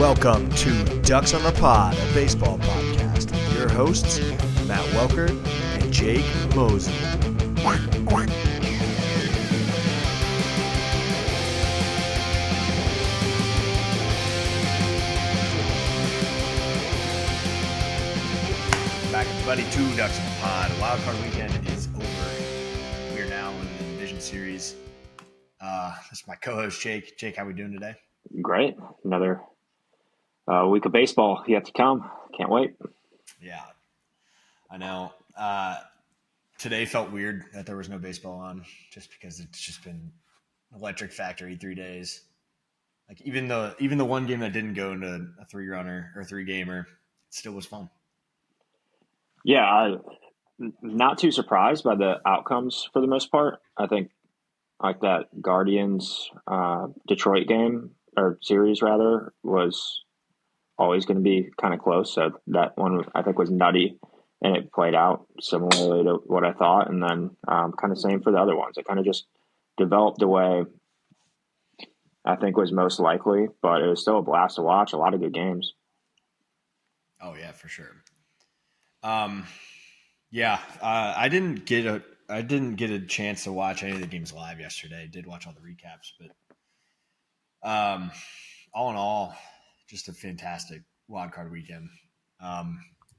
Welcome to Ducks on the Pod, a baseball podcast with your hosts, Matt Welker and Jake Mosley. Back everybody to Ducks on the Pod. Wild Card weekend is over. We are now in the division series. This is my co-host Jake. Jake, how we doing today? Great. Another week of baseball yet to come. Can't wait. Yeah, I know. Today felt weird that there was no baseball on, just because it's just been electric factory 3 days. Like even the one game that didn't go into a 3-runner or 3-gamer, it still was fun. Yeah, I'm not too surprised by the outcomes for the most part. I think like that Guardians Detroit game or series rather was always going to be kind of close. So that one I think was nutty, and it played out similarly to what I thought. And then kind of same for the other ones. It kind of just developed the way I think was most likely, but it was still a blast to watch. A lot of good games. Oh yeah, for sure. I didn't get a chance to watch any of the games live yesterday. I did watch all the recaps, but all in all, just a fantastic wildcard weekend. So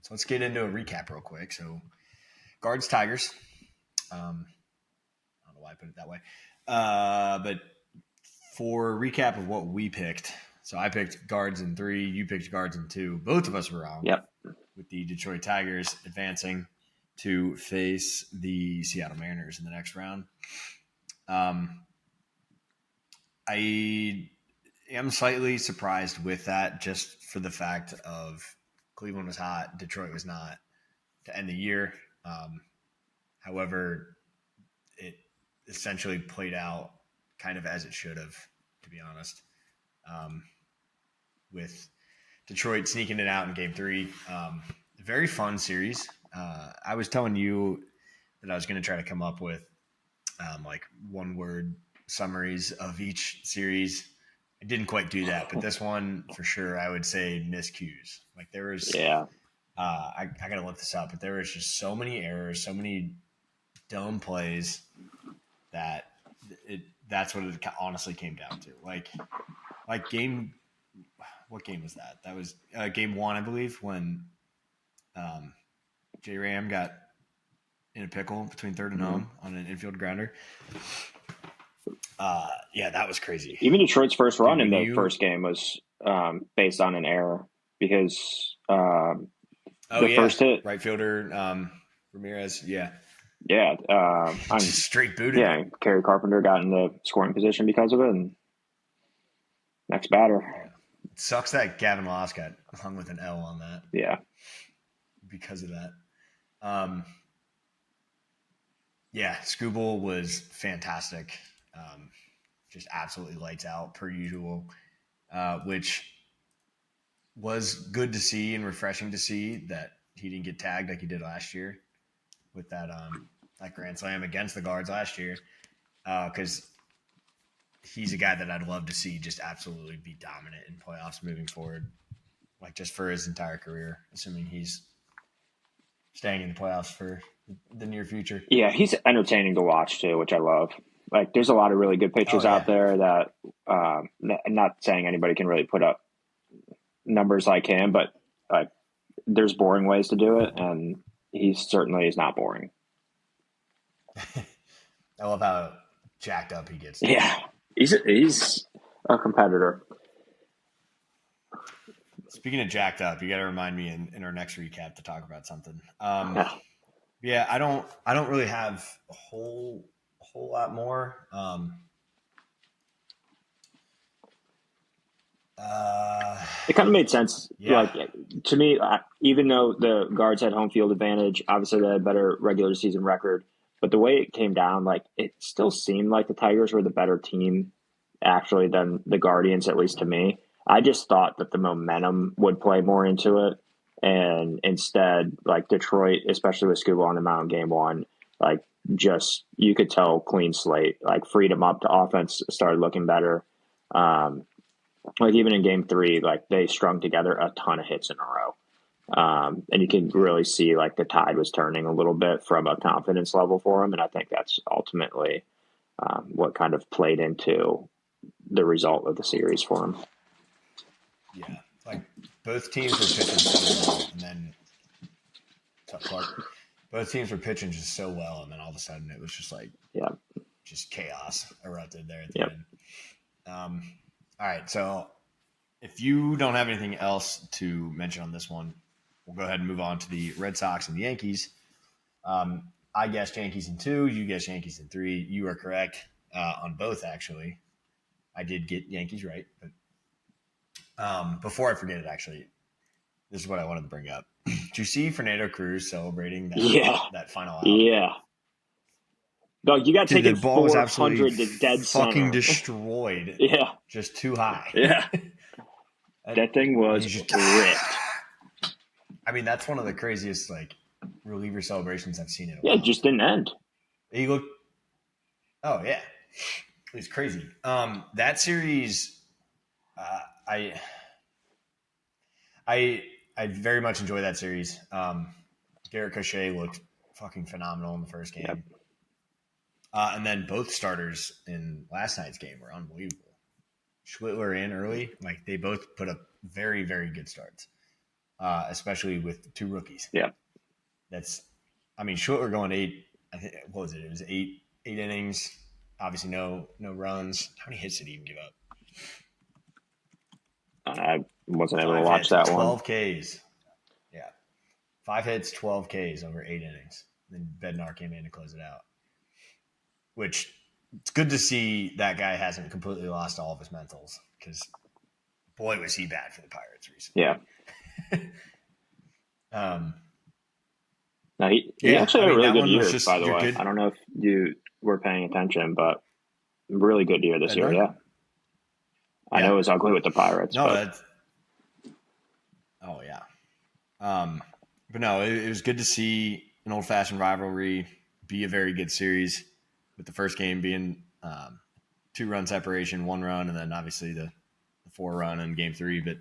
let's get into a recap real quick. So Guards, Tigers. I don't know why I put it that way. But for recap of what we picked, so I picked Guards in 3, you picked Guards in 2. Both of us were wrong. Yep. With the Detroit Tigers advancing to face the Seattle Mariners in the next round. I am slightly surprised with that, just for the fact of Cleveland was hot, Detroit was not to end the year. However, it essentially played out kind of as it should have, to be honest, with Detroit sneaking it out in Game 3. Very fun series. I was telling you that I was going to try to come up with like one-word summaries of each series. I didn't quite do that, but this one for sure I would say miscues. Like there was, I got to look this up, but there was just so many errors, so many dumb plays that that's what it honestly came down to. Like what game was that? That was Game 1, I believe, when J. Ram got in a pickle between third and home on an infield grounder. That was crazy. Even Detroit's first run in the first game was based on an error because first hit, right fielder Ramirez, straight booted. Yeah, Kerry Carpenter got in the scoring position because of it, and next batter. Yeah. It sucks that Gavin Loss got hung with an L on that. Yeah, because of that. Skubal was fantastic. Just absolutely lights out per usual, which was good to see and refreshing to see that he didn't get tagged like he did last year with that grand slam against the Guards last year, because he's a guy that I'd love to see just absolutely be dominant in playoffs moving forward, like just for his entire career, assuming he's staying in the playoffs for the near future. Yeah, he's entertaining to watch too, which I love. Like, there's a lot of really good pitchers out there that, not saying anybody can really put up numbers like him, but there's boring ways to do it, and he certainly is not boring. I love how jacked up he gets. Yeah, he's a competitor. Speaking of jacked up, you got to remind me in our next recap to talk about something. I don't really have a whole lot more. It kind of made sense. Yeah. Like, to me, even though the Guards had home field advantage, obviously they had a better regular season record, but the way it came down, like, it still seemed like the Tigers were the better team actually than the Guardians, at least to me. I just thought that the momentum would play more into it. And instead, like, Detroit, especially with Skubal on the mound Game 1, like, just, you could tell clean slate, like, freed him up to offense, started looking better. Like even in game 3, like they strung together a ton of hits in a row. And you can really see like the tide was turning a little bit from a confidence level for him. And I think that's ultimately what kind of played into the result of the series for him. Yeah, like both teams were pitching so well, and then tough Clark. Both teams were pitching just so well, and then all of a sudden it was just like just chaos erupted there at the end. All right, so if you don't have anything else to mention on this one, we'll go ahead and move on to the Red Sox and the Yankees. I guessed Yankees in 2. You guessed Yankees in 3. You are correct on both, actually. I did get Yankees right, but before I forget it, actually, this is what I wanted to bring up. Did you see Fernando Cruz celebrating that final out? Yeah. No, you got taken the ball was absolutely 400 to dead fucking center. Destroyed. Yeah. Just too high. Yeah. That thing was just ripped. I mean, that's one of the craziest like reliever celebrations I've seen in a while. Yeah, it just didn't end. He looked. Oh yeah, it was crazy. That series, I very much enjoy that series. Garrett Crochet looked fucking phenomenal in the first game. Yep. And then both starters in last night's game were unbelievable. Schlittler in early, like they both put up very, very good starts, especially with 2 rookies. Yeah, Schlittler going 8. I think what was it? It was 8 innings. Obviously, no runs. How many hits did he even give up? I wasn't able to watch that 12 one. 12 Ks. Yeah, 5 hits, 12 Ks over 8 innings. Then Bednar came in to close it out. Which it's good to see that guy hasn't completely lost all of his mentals because boy was he bad for the Pirates recently. Yeah. No, he actually had a really good year, by the way. Good. I don't know if you were paying attention, but really good year this year. Yeah. I know it was ugly with the Pirates. No, but oh yeah. But no, it was good to see an old-fashioned rivalry be a very good series, with the first game being 2-run separation, 1 run, and then obviously the 4-run in game 3. But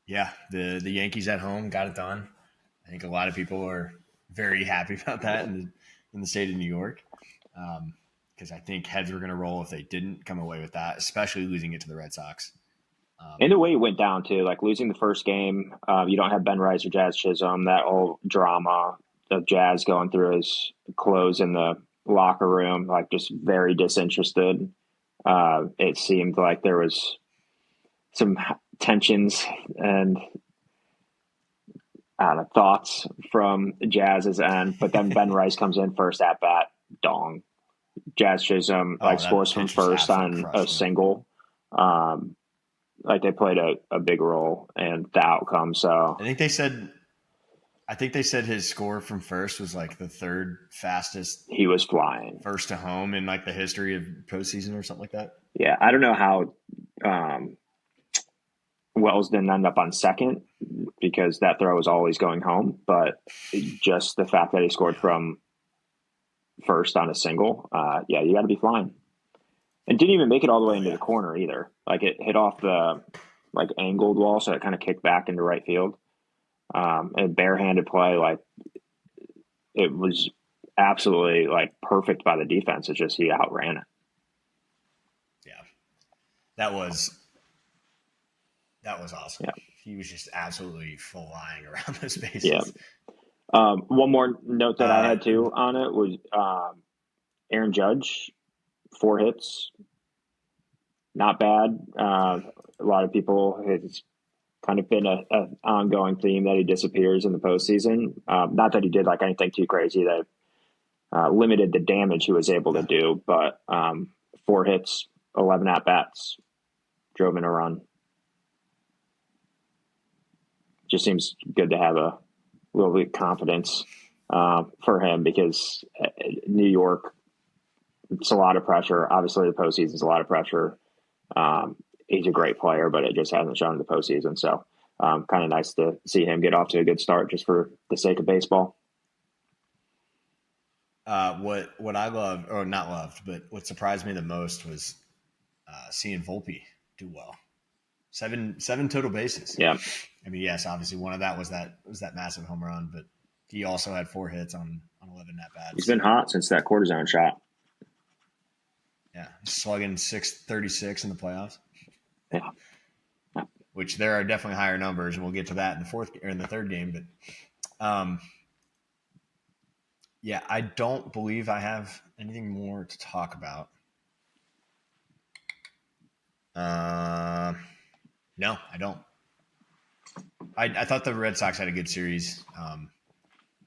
yeah, the Yankees at home got it done. I think a lot of people are very happy about that in the state of New York, because I think heads were going to roll if they didn't come away with that, especially losing it to the Red Sox. And the way it went down, too, like losing the first game, you don't have Ben Rice or Jazz Chisholm, that whole drama of Jazz going through his clothes in the locker room, like just very disinterested. It seemed like there was some tensions and thoughts from Jazz's end, but then Ben Rice comes in first at bat, dong. Jazz Chisholm scores from first on a single. Like they played a big role in the outcome. So I think they said his score from first was like the 3rd fastest. He was flying first to home in like the history of postseason or something like that. Yeah, I don't know how Wells didn't end up on second because that throw was always going home, but just the fact that he scored from first on a single, you got to be flying. And didn't even make it all the way into the corner either. Like it hit off the angled wall, so it kind of kicked back into right field. And barehanded play, like it was absolutely perfect by the defense. It's just he outran it. Yeah, that was awesome. Yeah. He was just absolutely flying around those bases. Yeah. One more note that I had too on it was Aaron Judge, 4 hits, not bad. A lot of people, it's kind of been an ongoing theme that he disappears in the postseason. Not that he did anything too crazy that limited the damage he was able to do, but 4 hits, 11 at bats, drove in a run. Just seems good to have a little bit of confidence for him because New York, it's a lot of pressure. Obviously, the postseason is a lot of pressure. He's a great player, but it just hasn't shown in the postseason. So kind of nice to see him get off to a good start just for the sake of baseball. What I loved, or not loved, but what surprised me the most was seeing Volpe do well. Seven total bases. Yeah. I mean, yes, obviously one of that was that massive home run, but he also had 4 hits on 11 at bats. He's been hot since that cortisone shot. Yeah, slugging 636 in the playoffs. Yeah. Which there are definitely higher numbers, and we'll get to that in the third game. But yeah, I don't believe I have anything more to talk about. No, I don't. I thought the Red Sox had a good series.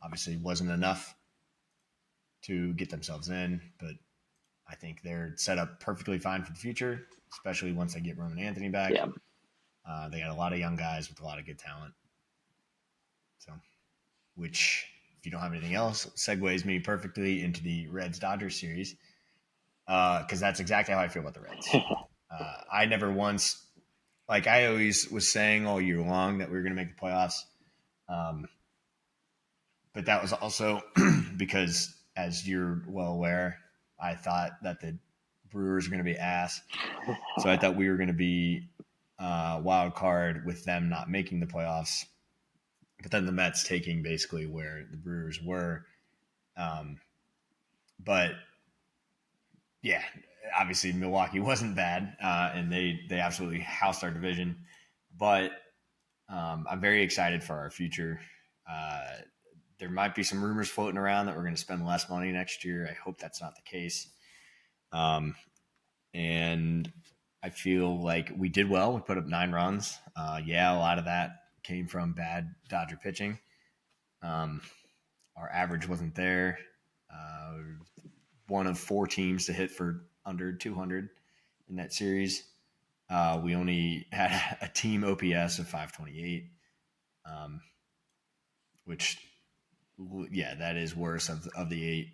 Obviously, wasn't enough to get themselves in, but I think they're set up perfectly fine for the future, especially once they get Roman Anthony back. Yeah. They got a lot of young guys with a lot of good talent. So, which, if you don't have anything else, segues me perfectly into the Reds-Dodgers series, because that's exactly how I feel about the Reds. I never once, like I always was saying all year long that we were going to make the playoffs. But that was also because, as you're well aware, I thought that the Brewers were going to be ass. So I thought we were going to be wild card with them not making the playoffs. But then the Mets taking basically where the Brewers were. But yeah, obviously Milwaukee wasn't bad, and they absolutely housed our division. But I'm very excited for our future. There might be some rumors floating around that we're going to spend less money next year. I hope that's not the case. And I feel like we did well. We put up 9 runs. Yeah, a lot of that came from bad Dodger pitching. Our average wasn't there. One of 4 teams to hit for under 200 in that series. We only had a team OPS of 528, which, yeah, that is worse of the 8.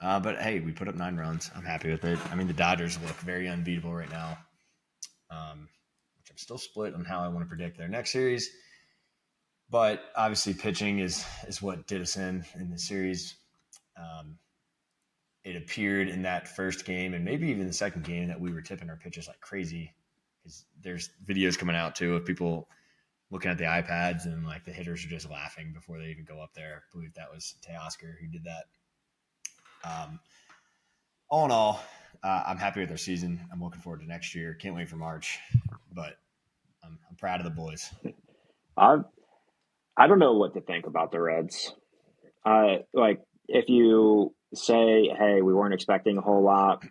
But hey, we put up 9 runs. I'm happy with it. I mean, the Dodgers look very unbeatable right now, which I'm still split on how I want to predict their next series. But obviously, pitching is what did us in the series. It appeared in that first game and maybe even the second game that we were tipping our pitches like crazy, because there's videos coming out too of people looking at the iPads and like the hitters are just laughing before they even go up there. I believe that was Teoscar who did that. All in all, I'm happy with our season. I'm looking forward to next year. Can't wait for March, but I'm proud of the boys. I don't know what to think about the Reds. Like if you say, hey, we weren't expecting a whole lot.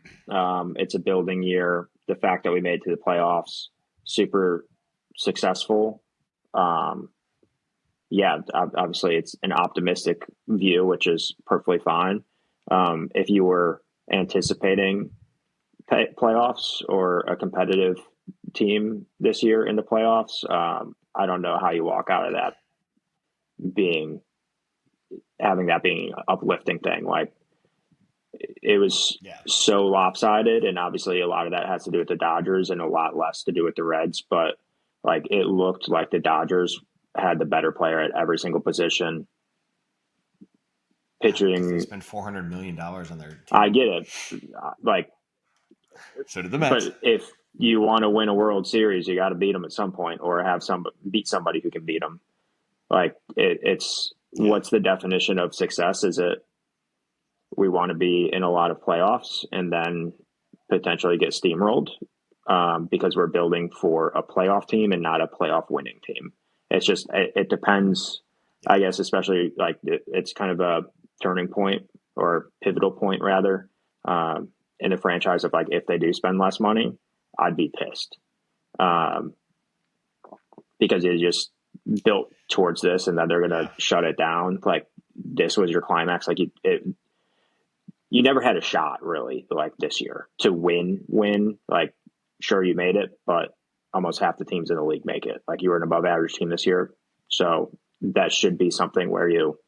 It's a building year. The fact that we made it to the playoffs, super successful. Yeah, obviously it's an optimistic view, which is perfectly fine. If you were anticipating playoffs or a competitive team this year in the playoffs, I don't know how you walk out of that having that being an uplifting thing. Like it was so lopsided, and obviously a lot of that has to do with the Dodgers and a lot less to do with the Reds. But like it looked like the Dodgers had the better player at every single position. Pitching, they spent $400 million on their team. I get it. Like, so did the Mets. But if you want to win a World Series, you got to beat them at some point, or beat somebody who can beat them. Like it's what's the definition of success? Is it we want to be in a lot of playoffs and then potentially get steamrolled because we're building for a playoff team and not a playoff winning team? It's just it depends, I guess, especially like it's kind of a turning point or pivotal point rather in the franchise of like if they do spend less money, I'd be pissed because it just built towards this and then they're going to shut it down. Like this was your climax. Like you never had a shot really like this year to win. Like sure you made it, but almost half the teams in the league make it. Like you were an above average team this year. So that should be something where you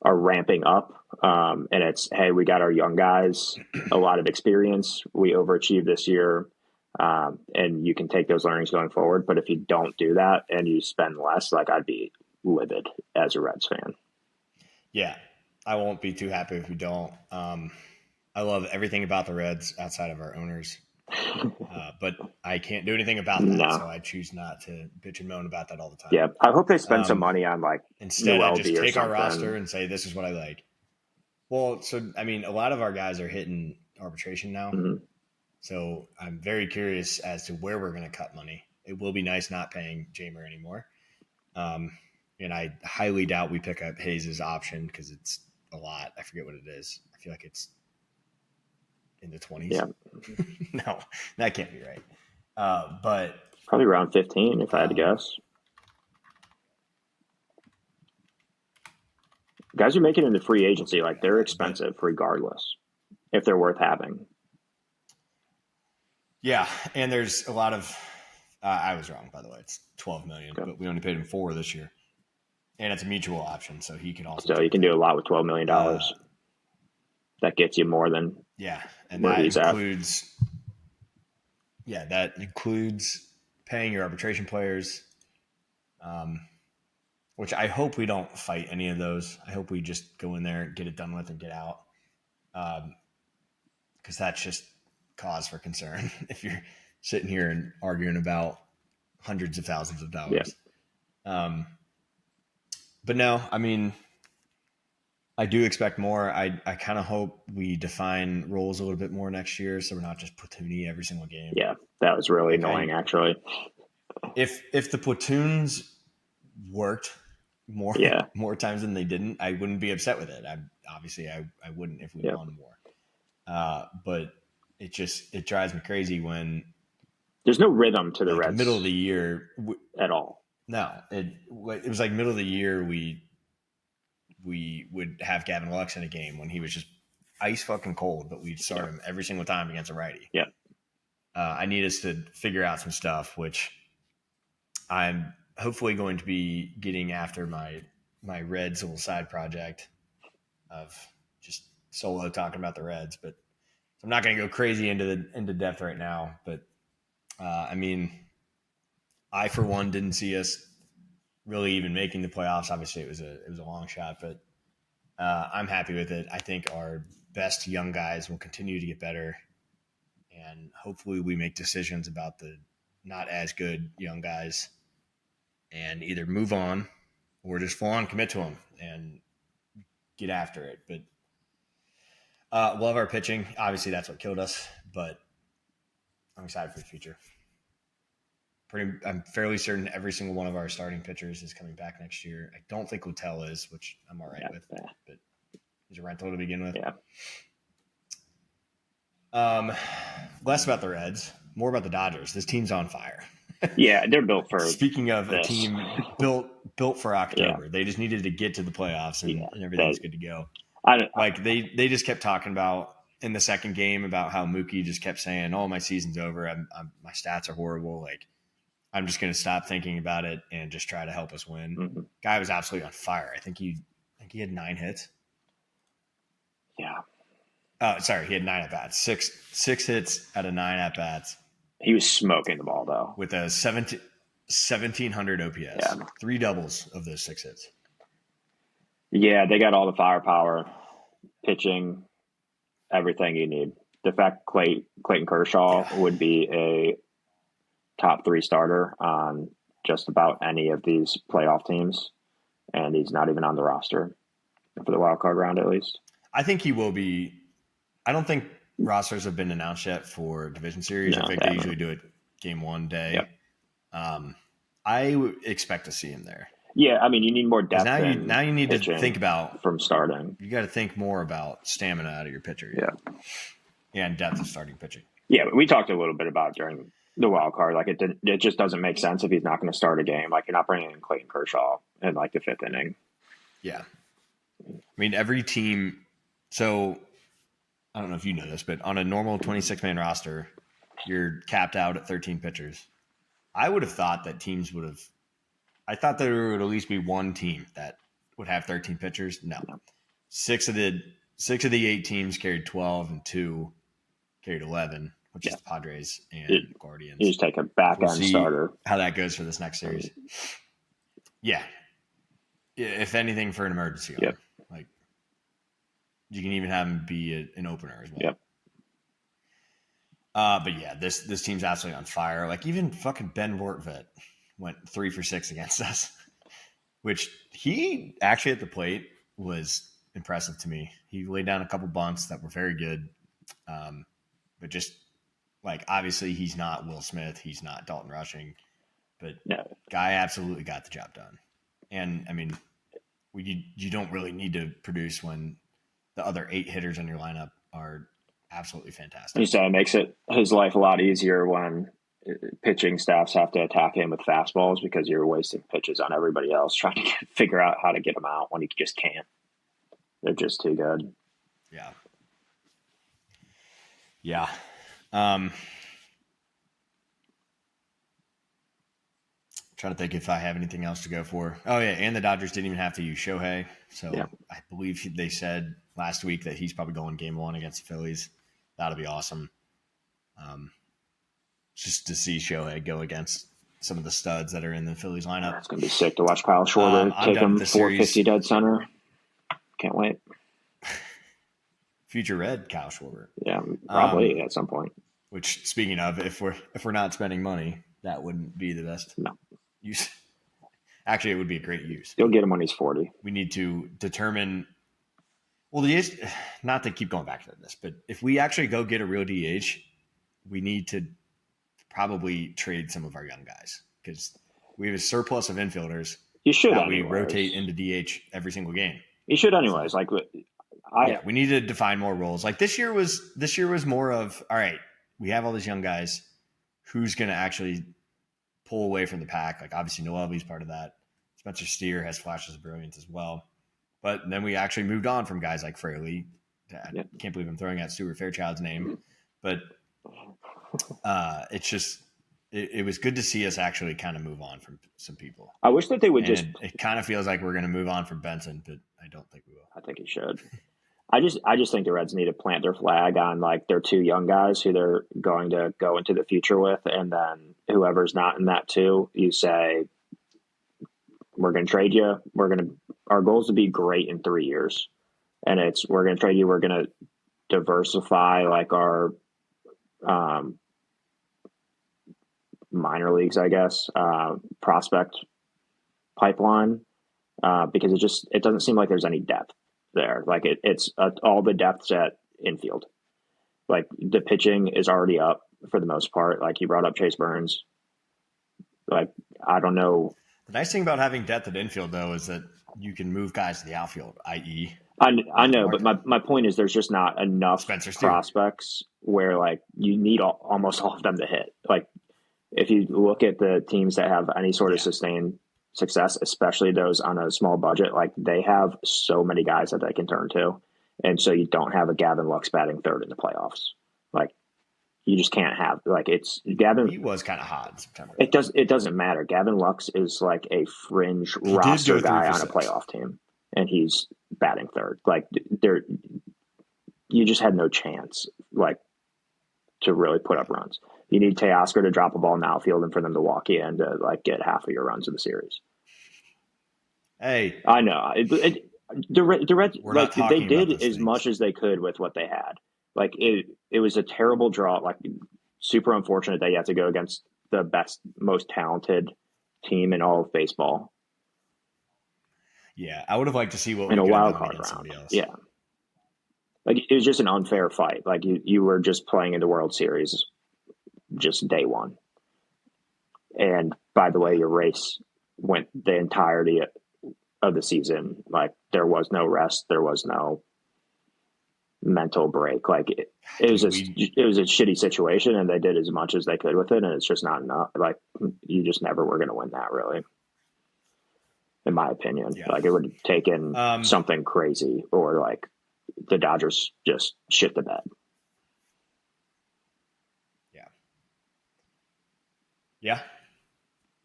are ramping up. And it's, hey, we got our young guys, a lot of experience. We overachieved this year. And you can take those learnings going forward. But if you don't do that and you spend less, like I'd be livid as a Reds fan. Yeah, I won't be too happy if we don't. I love everything about the Reds outside of our owners, but I can't do anything about that. So No. I choose not to bitch and moan about that all the time. Yeah, I hope they spend some Um, money on like Instead, I just Newelby or take our roster something. and say, this is what I like. Well, so, I mean, a lot of our guys are hitting arbitration now. Mhm. So I'm very curious as to where we're going to cut money. It will be nice not paying Jamer anymore. And I highly doubt we pick up Hayes' option because it's a lot. I forget what it is. I feel like it's in the 20s. Yeah, No, that can't be right. But probably around 15 if I had to guess. Guys who make it into free agency, like they're expensive regardless if they're worth having. Yeah, and there's a lot of. I was wrong, by the way. It's $12 million, Okay. but we only paid him $4 million this year, and it's a mutual option, so he can also. So you can do a lot with $12 million. That gets you more than and where that he's includes. At. Yeah, that includes paying your arbitration players, which I hope we don't fight any of those. I hope we just go in there, get it done with, and get out, because that's just cause for concern if you're sitting here and arguing about hundreds of thousands of dollars. Yeah. But no, I mean, I do expect more. I kind of hope we define roles a little bit more next year, so we're not just platoony every single game. Yeah, that was really annoying, actually. If the platoons worked more times than they didn't, I wouldn't be upset with it. I wouldn't if we won more. But it drives me crazy when there's no rhythm to the Reds. Middle of the year at all. No, it was like middle of the year we would have Gavin Lux in a game when he was just ice fucking cold, but we'd start him every single time against a righty. Yeah. I need us to figure out some stuff, which I'm hopefully going to be getting after my Reds little side project of just solo talking about the Reds, but I'm not going to go crazy into depth right now. But I mean, I for one didn't see us really even making the playoffs. Obviously, it was a long shot, but I'm happy with it. I think our best young guys will continue to get better, and hopefully, we make decisions about the not as good young guys, and either move on or just full on commit to them and get after it. But love our pitching. Obviously, that's what killed us, but I'm excited for the future. I'm fairly certain every single one of our starting pitchers is coming back next year. I don't think Littell is, which I'm all right with, but he's a rental to begin with. Yeah. Less about the Reds, more about the Dodgers. This team's on fire. Yeah, they're built for. Speaking of a team built for October, they just needed to get to the playoffs and everything's good to go. They just kept talking about in the second game about how Mookie just kept saying, "Oh, my season's over. My stats are horrible. Like, I'm just going to stop thinking about it and just try to help us win." Mm-hmm. Guy was absolutely on fire. I think he had 9 hits. Yeah. Sorry, he had 9 at bats. Six hits out of 9 at bats. He was smoking the ball though. With a 1700 OPS. Yeah. 3 doubles of those 6 hits. Yeah, they got all the firepower, pitching, everything you need. The fact Clayton Kershaw would be a top 3 starter on just about any of these playoff teams, and he's not even on the roster for the wild card round at least. I think he will be. I don't think rosters have been announced yet for division series. I think they usually do it game 1 day. Yep. I would expect to see him there. Yeah, I mean, you need more depth. Now you need to think about from starting. You got to think more about stamina out of your pitcher. Yeah, and depth of starting pitching. Yeah, we talked a little bit about during the wild card. Like it just doesn't make sense if he's not going to start a game. Like you're not bringing in Clayton Kershaw in like the 5th inning. Yeah, I mean every team. So I don't know if you know this, but on a normal 26-man roster, you're capped out at 13 pitchers. I would have thought that teams would have. I thought there would at least be one team that would have 13 pitchers. No. 6 of the 8 teams carried 12 and 2 carried 11, which is the Padres and Guardians. You just take a back-end starter. How that goes for this next series. Yeah. If anything, for an emergency. Yep. Like, You can even have him be an opener as well. Yep. But yeah, this team's absolutely on fire. Like even fucking Ben Wortvet went 3 for 6 against us, which he actually at the plate was impressive to me. He laid down a couple bunts that were very good, but just like obviously he's not Will Smith, he's not Dalton Rushing, but guy absolutely got the job done. And I mean, you don't really need to produce when the other 8 hitters in your lineup are absolutely fantastic. You say it makes his life a lot easier when pitching staffs have to attack him with fastballs because you're wasting pitches on everybody else trying to figure out how to get them out when you just can't. They're just too good. Yeah. Yeah. Trying to think if I have anything else to go for. Oh, yeah, and the Dodgers didn't even have to use Shohei. So I believe they said last week that he's probably going game 1 against the Phillies. That'll be awesome. Just to see Shohei go against some of the studs that are in the Phillies lineup. It's going to be sick to watch Kyle Schwarber take him 450 dead center. Can't wait. Future Red Kyle Schwarber. Yeah, probably at some point. Which, speaking of, if we're not spending money, that wouldn't be the best use. Actually, it would be a great use. You'll get him when he's 40. We need to determine. Well, not to keep going back to this, but if we actually go get a real DH, we need to probably trade some of our young guys because we have a surplus of infielders. You should. That we rotate into DH every single game. You should, anyways. So, we need to define more roles. Like this year was more of all right. We have all these young guys. Who's going to actually pull away from the pack? Like obviously Noel B's part of that. Spencer Steer has flashes of brilliance as well. But then we actually moved on from guys like Fraley. I can't believe I'm throwing out Stuart Fairchild's name, but it's just it was good to see us actually kind of move on from some people. I wish that they would It kind of feels like we're going to move on from Benson, but I don't think we will. I think he should. I just think the Reds need to plant their flag on like their 2 young guys who they're going to go into the future with, and then whoever's not in that 2, you say we're going to trade you. Our goal is to be great in 3 years, and we're going to trade you. We're going to diversify like our minor leagues, I guess, prospect pipeline because it doesn't seem like there's any depth there. Like it's all the depth's at infield. Like the pitching is already up for the most part. Like you brought up Chase Burns. Like I don't know. The nice thing about having depth at infield though is that you can move guys to the outfield, i.e. I know, but my point is there's just not enough prospects where like you need almost all of them to hit. Like if you look at the teams that have any sort of sustained success, especially those on a small budget, like they have so many guys that they can turn to. And so you don't have a Gavin Lux batting 3rd in the playoffs. Like you just can't have it's Gavin. He was kind of hot in September. It doesn't matter. Gavin Lux is like a fringe roster guy on a playoff team, and he's batting 3rd. Like you just had no chance like to really put up runs. You need Teoscar to drop a ball in the outfield and for them to walk you in to like get half of your runs of the series. Hey, I know the Reds like they did as much as they could with what they had. Like it was a terrible draw. Like super unfortunate that you have to go against the best, most talented team in all of baseball. Yeah, I would have liked to see what in a wild card round. Yeah, like it was just an unfair fight. Like you were just playing in the World Series, just day one. And by the way, your race went the entirety of the season. Like there was no rest, there was no mental break. Like it was a shitty situation, and they did as much as they could with it, and it's just not enough. Like you just never were going to win that, really. In my opinion, like it would have taken something crazy, or like the Dodgers just shit the bed. Yeah.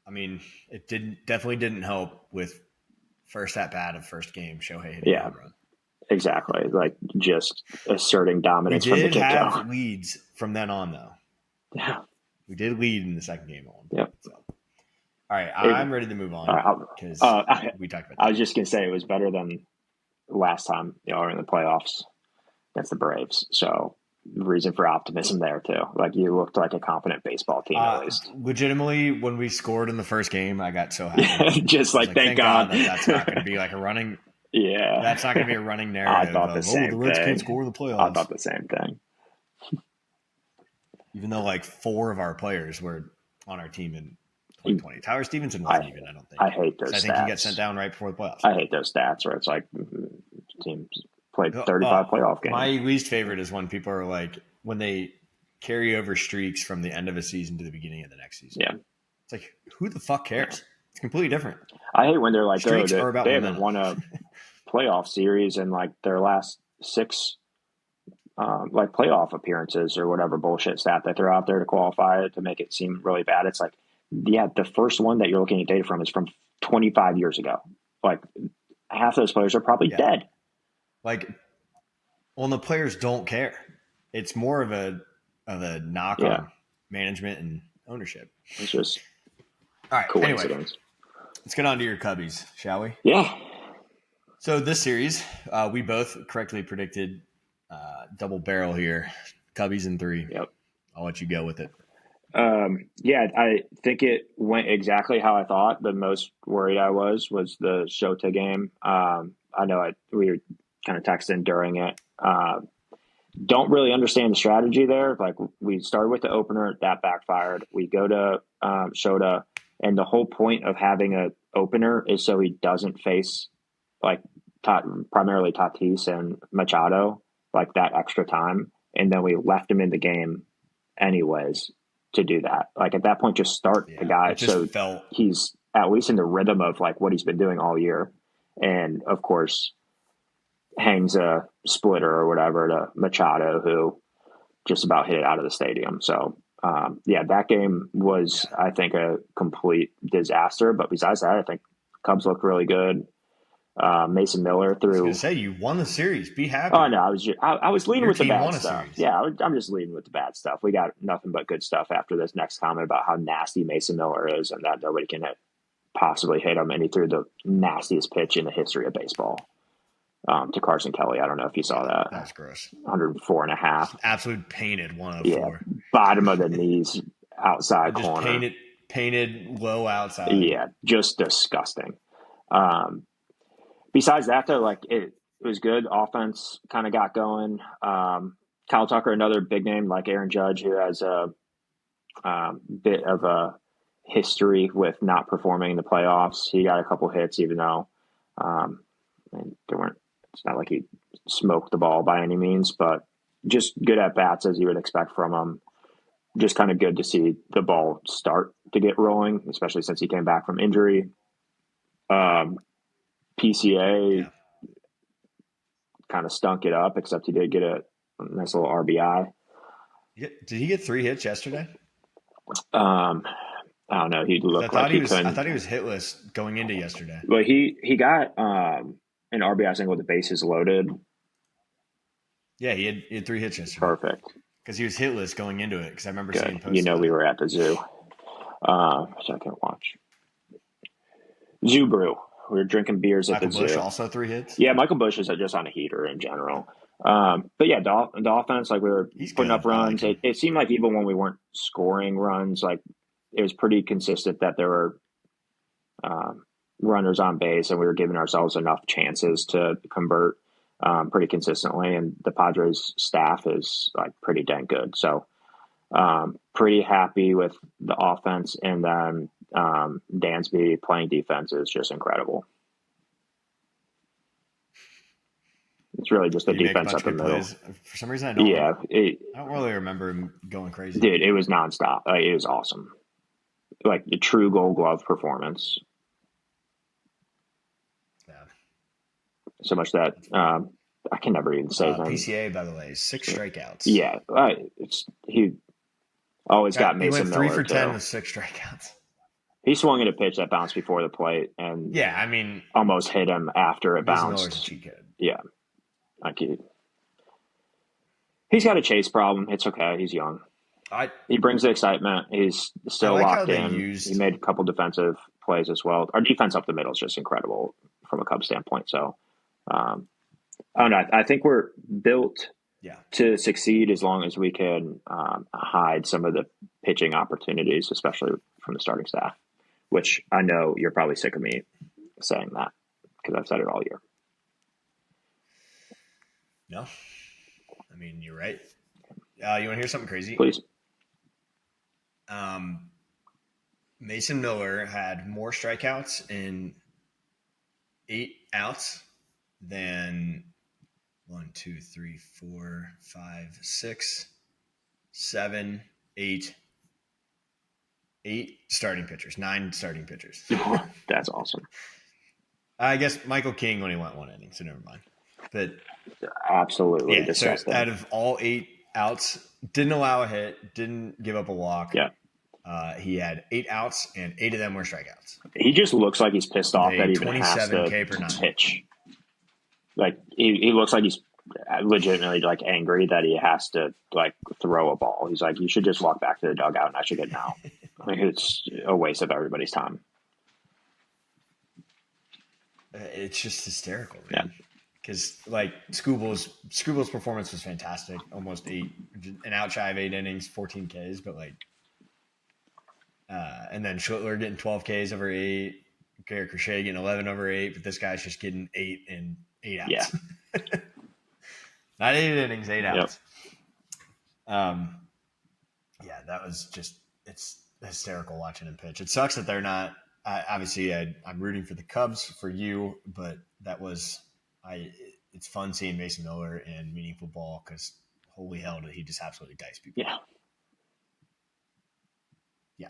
I mean, it definitely didn't help with first at bat of first game. Shohei hitting a home run. Exactly. Like just asserting dominance from the get-go. We did have leads from then on, though. Yeah. We did lead in the second game on. Yep. So. All right, I'm ready to move on because we talked about that. I was just going to say it was better than last time y'all were in the playoffs. against the Braves. So reason for optimism there too. Like you looked like a competent baseball team at least. Legitimately, when we scored in the first game, I got so happy. Just I was like, thank God God that that's not going to be like a running. Yeah. That's not going to be a running I narrative thought the of, oh, the same Reds can't thing. score in the I playoffs. thought the same thing. Even though like 4 of our players were on our team in 2020. Tyler Stevenson wasn't even, I don't think. I hate those stats. I think he got sent down right before the playoffs. I hate those stats where it's like teams played 35 playoff games. My least favorite is when people are like, when they carry over streaks from the end of a season to the beginning of the next season. Yeah. It's like, who the fuck cares? It's completely different. I hate when they're like, streaks they are about haven't won a playoff series in like their last 6 like playoff appearances or whatever bullshit stat that they're out there to qualify it to make it seem really bad. It's like, yeah, the first one that you're looking at data from is from 25 years ago. Like half those players are probably dead. Like, well, the players don't care. It's more of a knock on management and ownership. It's just all right. Coincidence. Anyway, let's get on to your Cubbies, shall we? Yeah. So this series, we both correctly predicted double barrel here. Cubbies in 3. Yep. I'll let you go with it. Yeah, I think it went exactly how I thought. The most worried I was the Shota game. I know we were kind of texting during it. Don't really understand the strategy there. Like we started with the opener, that backfired. We go to Shota, and the whole point of having an opener is so he doesn't face like primarily Tatis and Machado like that extra time, and then we left him in the game anyways to do that. Like at that point, just start the guy so he's at least in the rhythm of like what he's been doing all year, and of course hangs a splitter or whatever to Machado, who just about hit it out of the stadium. So that game was I think a complete disaster. But besides that, I think Cubs looked really good. Mason Miller threw. I was going to say you won the series. Be happy. Oh no, I was leading with the bad stuff. Yeah, I'm just leading with the bad stuff. We got nothing but good stuff after this next comment about how nasty Mason Miller is and that nobody can possibly hit him. And he threw the nastiest pitch in the history of baseball to Carson Kelly. I don't know if you saw that. That's gross. 104.5. Absolute painted 104. Yeah, bottom of the knees, outside just corner. Painted low outside. Yeah, just disgusting. Besides that, though, like it was good. Offense kind of got going. Kyle Tucker, another big name like Aaron Judge, who has a bit of a history with not performing in the playoffs. He got a couple hits, even though it's not like he smoked the ball by any means, but just good at bats as you would expect from him. Just kind of good to see the ball start to get rolling, especially since he came back from injury. PCA kind of stunk it up, except he did get a nice little RBI. Did he get 3 hits yesterday? I don't know. He looked like he couldn't. I thought he was hitless going into yesterday. But he got an RBI single with the bases loaded. Yeah, he had 3 hits yesterday. Perfect. Because he was hitless going into it. Because I remember seeing posts. We were at the zoo. So I can't watch. Zoo Brew. We were drinking beers at the zoo. Michael Busch also 3 hits? Yeah, Michael Busch is just on a heater in general. But yeah, the offense, like we were putting up runs. It seemed like even when we weren't scoring runs, like it was pretty consistent that there were runners on base and we were giving ourselves enough chances to convert pretty consistently. And the Padres staff is like pretty dang good. So pretty happy with the offense, and then Dansby playing defense is just incredible. It's really just the defense up the middle. Plays? For some reason, I don't. Yeah, I don't really remember him going crazy. Dude, it was nonstop. It was awesome. Like the true Gold Glove performance. Yeah. So much that I can never even say them. PCA, by the way, 6 strikeouts. Yeah, he always got Mason Miller. He went 3 for 10 with 6 strikeouts. He swung at a pitch that bounced before the plate, and almost hit him after it bounced. Miller's a cheat code. Yeah, he's got a chase problem. It's okay. He's young. He brings the excitement. He's still locked in. He made a couple defensive plays as well. Our defense up the middle is just incredible from a Cubs standpoint. So, I don't know. I think we're built Yeah. to succeed as long as we can hide some of the pitching opportunities, especially from the starting staff, which I know you're probably sick of me saying that because I've said it all year. No, I mean, you're right. You want to hear something crazy? Please. Mason Miller had more strikeouts in 8 outs than 1, 2, 3, 4, 5, 6, 7, 8, 8 starting pitchers, 9 starting pitchers. That's awesome. I guess Michael King only went 1 inning, so never mind. But absolutely yeah, disgusting. So out of all 8 outs, didn't allow a hit, didn't give up a walk. Yeah. He had 8 outs, and 8 of them were strikeouts. He just looks like he's pissed off that he even has to K per 9. pitch. Like he looks like he's legitimately like angry that he has to like throw a ball. He's like, you should just walk back to the dugout and I should get out. Like it's a waste of everybody's time. It's just hysterical, man. Because like Skubal's performance was fantastic. Almost an out shy of 8 innings, 14 Ks, but like, and then Schlittler getting 12 Ks over 8, Garrett Crochet getting 11 over 8, but this guy's just getting 8 in 8 outs. Yeah. Not 8 innings, 8 outs. Yeah, that was just, it's hysterical watching him pitch. It sucks that they're not, obviously I'm rooting for the Cubs for you, but that was, it's fun seeing Mason Miller in meaningful ball because holy hell did he just absolutely dice people. Yeah. Yeah.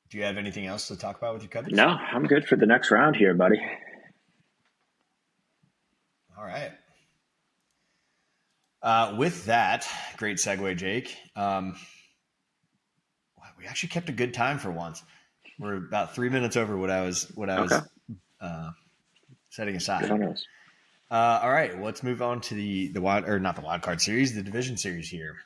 Do you have anything else to talk about with your Cubs? No, I'm good for the next round here, buddy. All right. With that, great segue, Jake. We actually kept a good time for once. We're about 3 minutes over what I was setting aside. All right, let's move on to the wild, or not the wild card series, the division series here.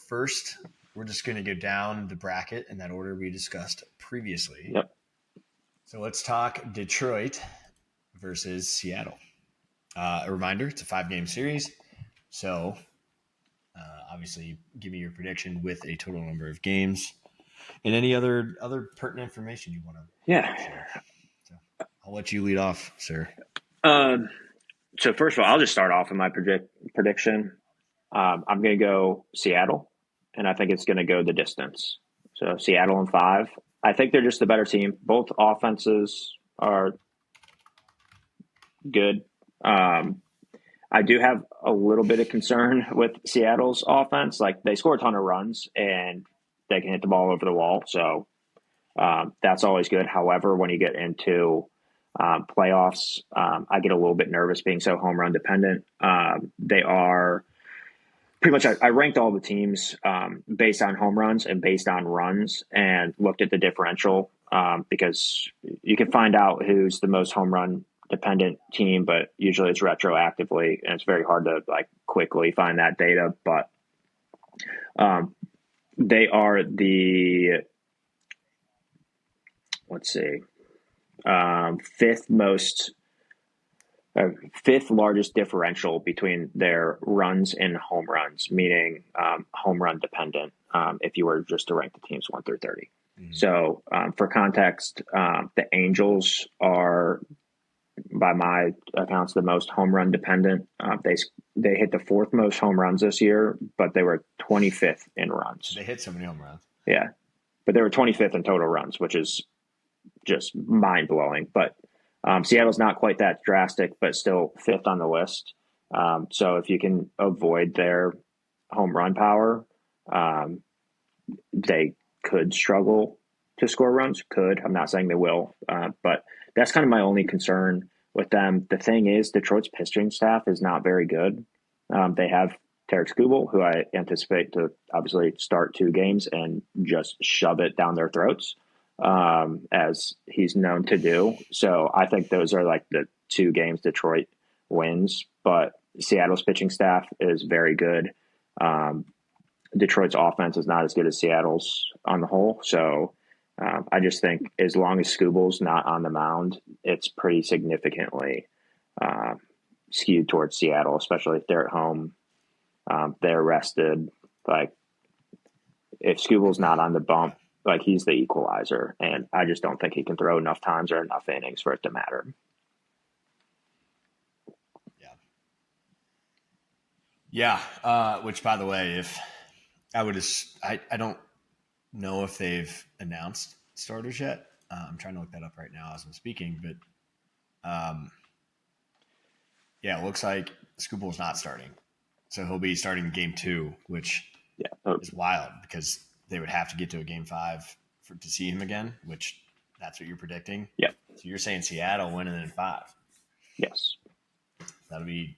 First, we're just going to go down the bracket in that order we discussed previously. Yep. So let's talk Detroit versus Seattle. A reminder, it's a 5-game series. So obviously give me your prediction with a total number of games and any other pertinent information you want to share. So I'll let you lead off, sir. So first of all, I'll just start off with my prediction. I'm going to go Seattle, and I think it's going to go the distance. So Seattle in 5. I think they're just the better team. Both offenses are good. I do have a little bit of concern with Seattle's offense. Like they score a ton of runs and they can hit the ball over the wall. So that's always good. However, when you get into playoffs, I get a little bit nervous being so home run dependent. They are pretty much, I ranked all the teams based on home runs and based on runs and looked at the differential because you can find out who's the most home run dependent team, but usually it's retroactively and it's very hard to like quickly find that data. But they are the, let's see, fifth largest differential between their runs and home runs, meaning home run dependent, if you were just to rank the teams 1 through 30. Mm-hmm. So for context, the Angels are, by my accounts, the most home run dependent. They hit the 4th most home runs this year, but they were 25th in runs. They hit so many home runs. Yeah, but they were 25th in total runs, which is just mind blowing. But Seattle's not quite that drastic, but still 5th on the list. So if you can avoid their home run power, they could struggle to score runs. I'm not saying they will, but that's kind of my only concern with them. The thing is, Detroit's pitching staff is not very good. They have Tarik Skubal, who I anticipate to obviously start 2 games and just shove it down their throats, as he's known to do. So I think those are like the 2 games Detroit wins, but Seattle's pitching staff is very good. Detroit's offense is not as good as Seattle's on the whole. So I just think as long as Skubal's not on the mound, it's pretty significantly skewed towards Seattle, especially if they're at home. They're rested. Like if Scooble's not on the bump, like he's the equalizer, and I just don't think he can throw enough times or enough innings for it to matter. Yeah. Which, by the way, if I would, I don't know if they've announced starters yet. I'm trying to look that up right now as I'm speaking, but yeah, it looks like Scooble's not starting, so he'll be starting game 2, which is wild because they would have to get to a game 5 to see him again, which that's what you're predicting. Yep. So you're saying Seattle winning in 5. Yes. That'll be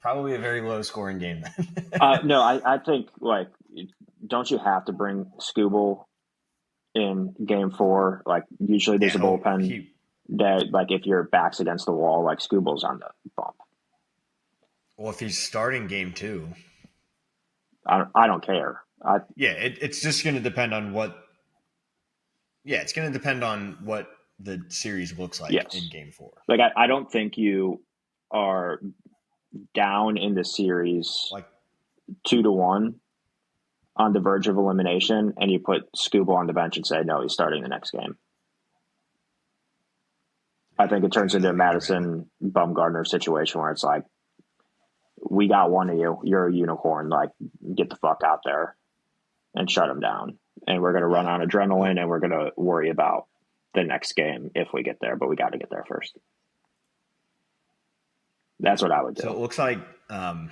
probably a very low scoring game. No, I think like, don't you have to bring Scooble in game 4? Like usually there's a bullpen that like if your back's against the wall, like Scooble's on the bump. Well, if he's starting game 2, I don't care. It's just going to depend on what. Yeah, it's going to depend on what the series looks like in game 4. Like I don't think you are down in the series like 2-1 on the verge of elimination, and you put Scooble on the bench and say no, he's starting the next game. I think it turns into a Madison Bumgarner situation where it's like, we got one of you. You're a unicorn. Like, get the fuck out there and shut him down. And we're going to run on adrenaline, and we're going to worry about the next game if we get there. But we got to get there first. That's what I would do. So it looks like I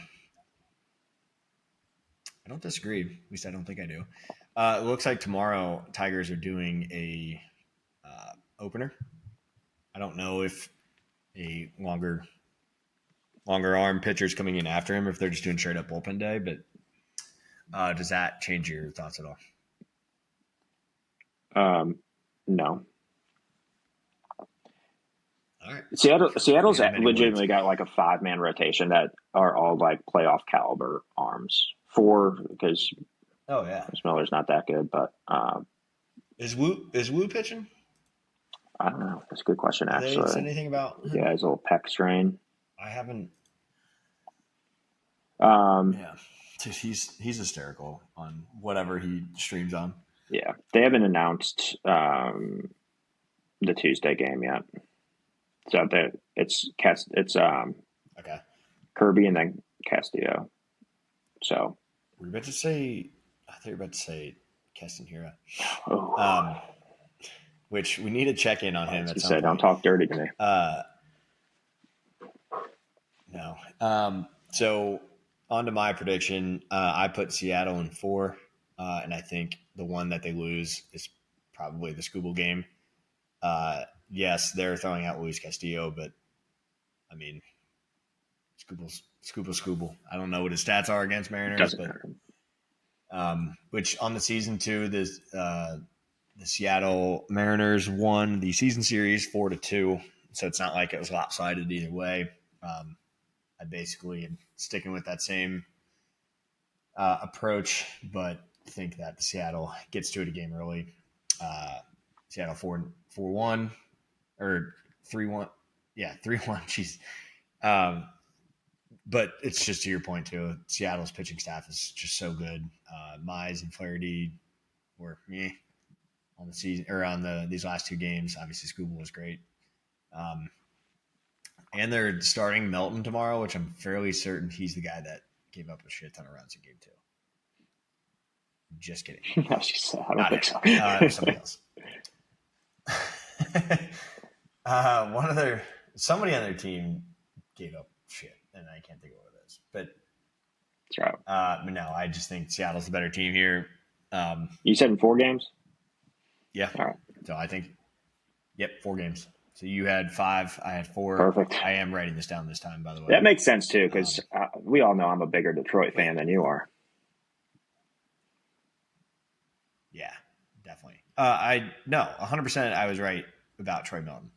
don't disagree. At least I don't think I do. It looks like tomorrow Tigers are doing a opener. I don't know if a longer arm pitcher's coming in after him, if they're just doing straight up bullpen day. But does that change your thoughts at all? No. All right. Seattle's legitimately got like a 5-man rotation that are all like playoff caliber arms. 4 because Miller's not that good, but is Wu pitching? I don't know. That's a good question. Have actually, they said anything about him? Yeah, his little pec strain. I haven't. Yeah, he's hysterical on whatever he streams on. Yeah, they haven't announced the Tuesday game yet. So it's okay. Kirby and then Castillo. So were you about to say? I thought you were about to say Castanera. Oh. Which we need to check in on him at some point. Don't talk dirty to me. No. So on to my prediction. I put Seattle in 4, and I think the one that they lose is probably the Scooble game. Yes, they're throwing out Luis Castillo, but I mean, Scooble. I don't know what his stats are against Mariners, which on the season 2, the Seattle Mariners won the season series 4-2, so it's not like it was lopsided either way. I basically am sticking with that same approach, but think that the Seattle gets to it a game early. Seattle 4-1 or 3-1. Yeah, 3-1. Jeez. But it's just to your point too. Seattle's pitching staff is just so good. Mize and Flaherty were meh on the season or on these last 2 games. Obviously, Scooble was great. And they're starting Melton tomorrow, which I'm fairly certain he's the guy that gave up a shit ton of runs in game 2. Just kidding. I don't think so. Somebody else. Somebody on their team gave up shit, and I can't think of what it is. But that's right. But no, I just think Seattle's the better team here. You said in 4 games? Yeah. All right. So I think, 4 games. So you had 5, I had 4. Perfect. I am writing this down this time, by the way. That makes sense too, because we all know I'm a bigger Detroit fan than you are. Yeah, definitely. 100%. I was right about Troy Melton.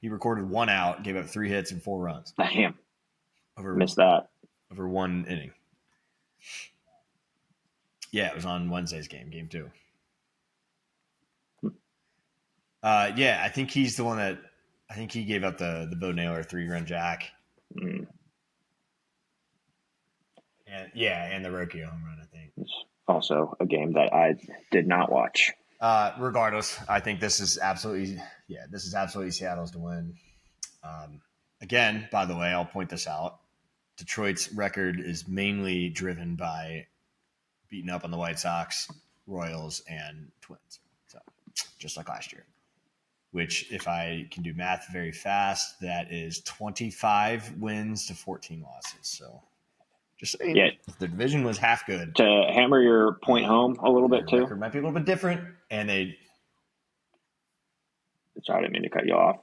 He recorded 1 out, gave up 3 hits and 4 runs. Damn. Missed that. Over 1 inning. Yeah, it was on Wednesday's game 2. I think he's the one that I think he gave up the Bo Naylor 3-run jack. Mm. And the Rocchio home run, I think. It's also a game that I did not watch. Regardless, I think this is absolutely Seattle's to win. Again, by the way, I'll point this out. Detroit's record is mainly driven by beating up on the White Sox, Royals, and Twins. So just like last year. Which, if I can do math very fast, that is 25 wins to 14 losses. So just saying, if the division was half good. To hammer your point home a little bit, too. Record might be a little bit different, and they... Sorry, I didn't mean to cut you off.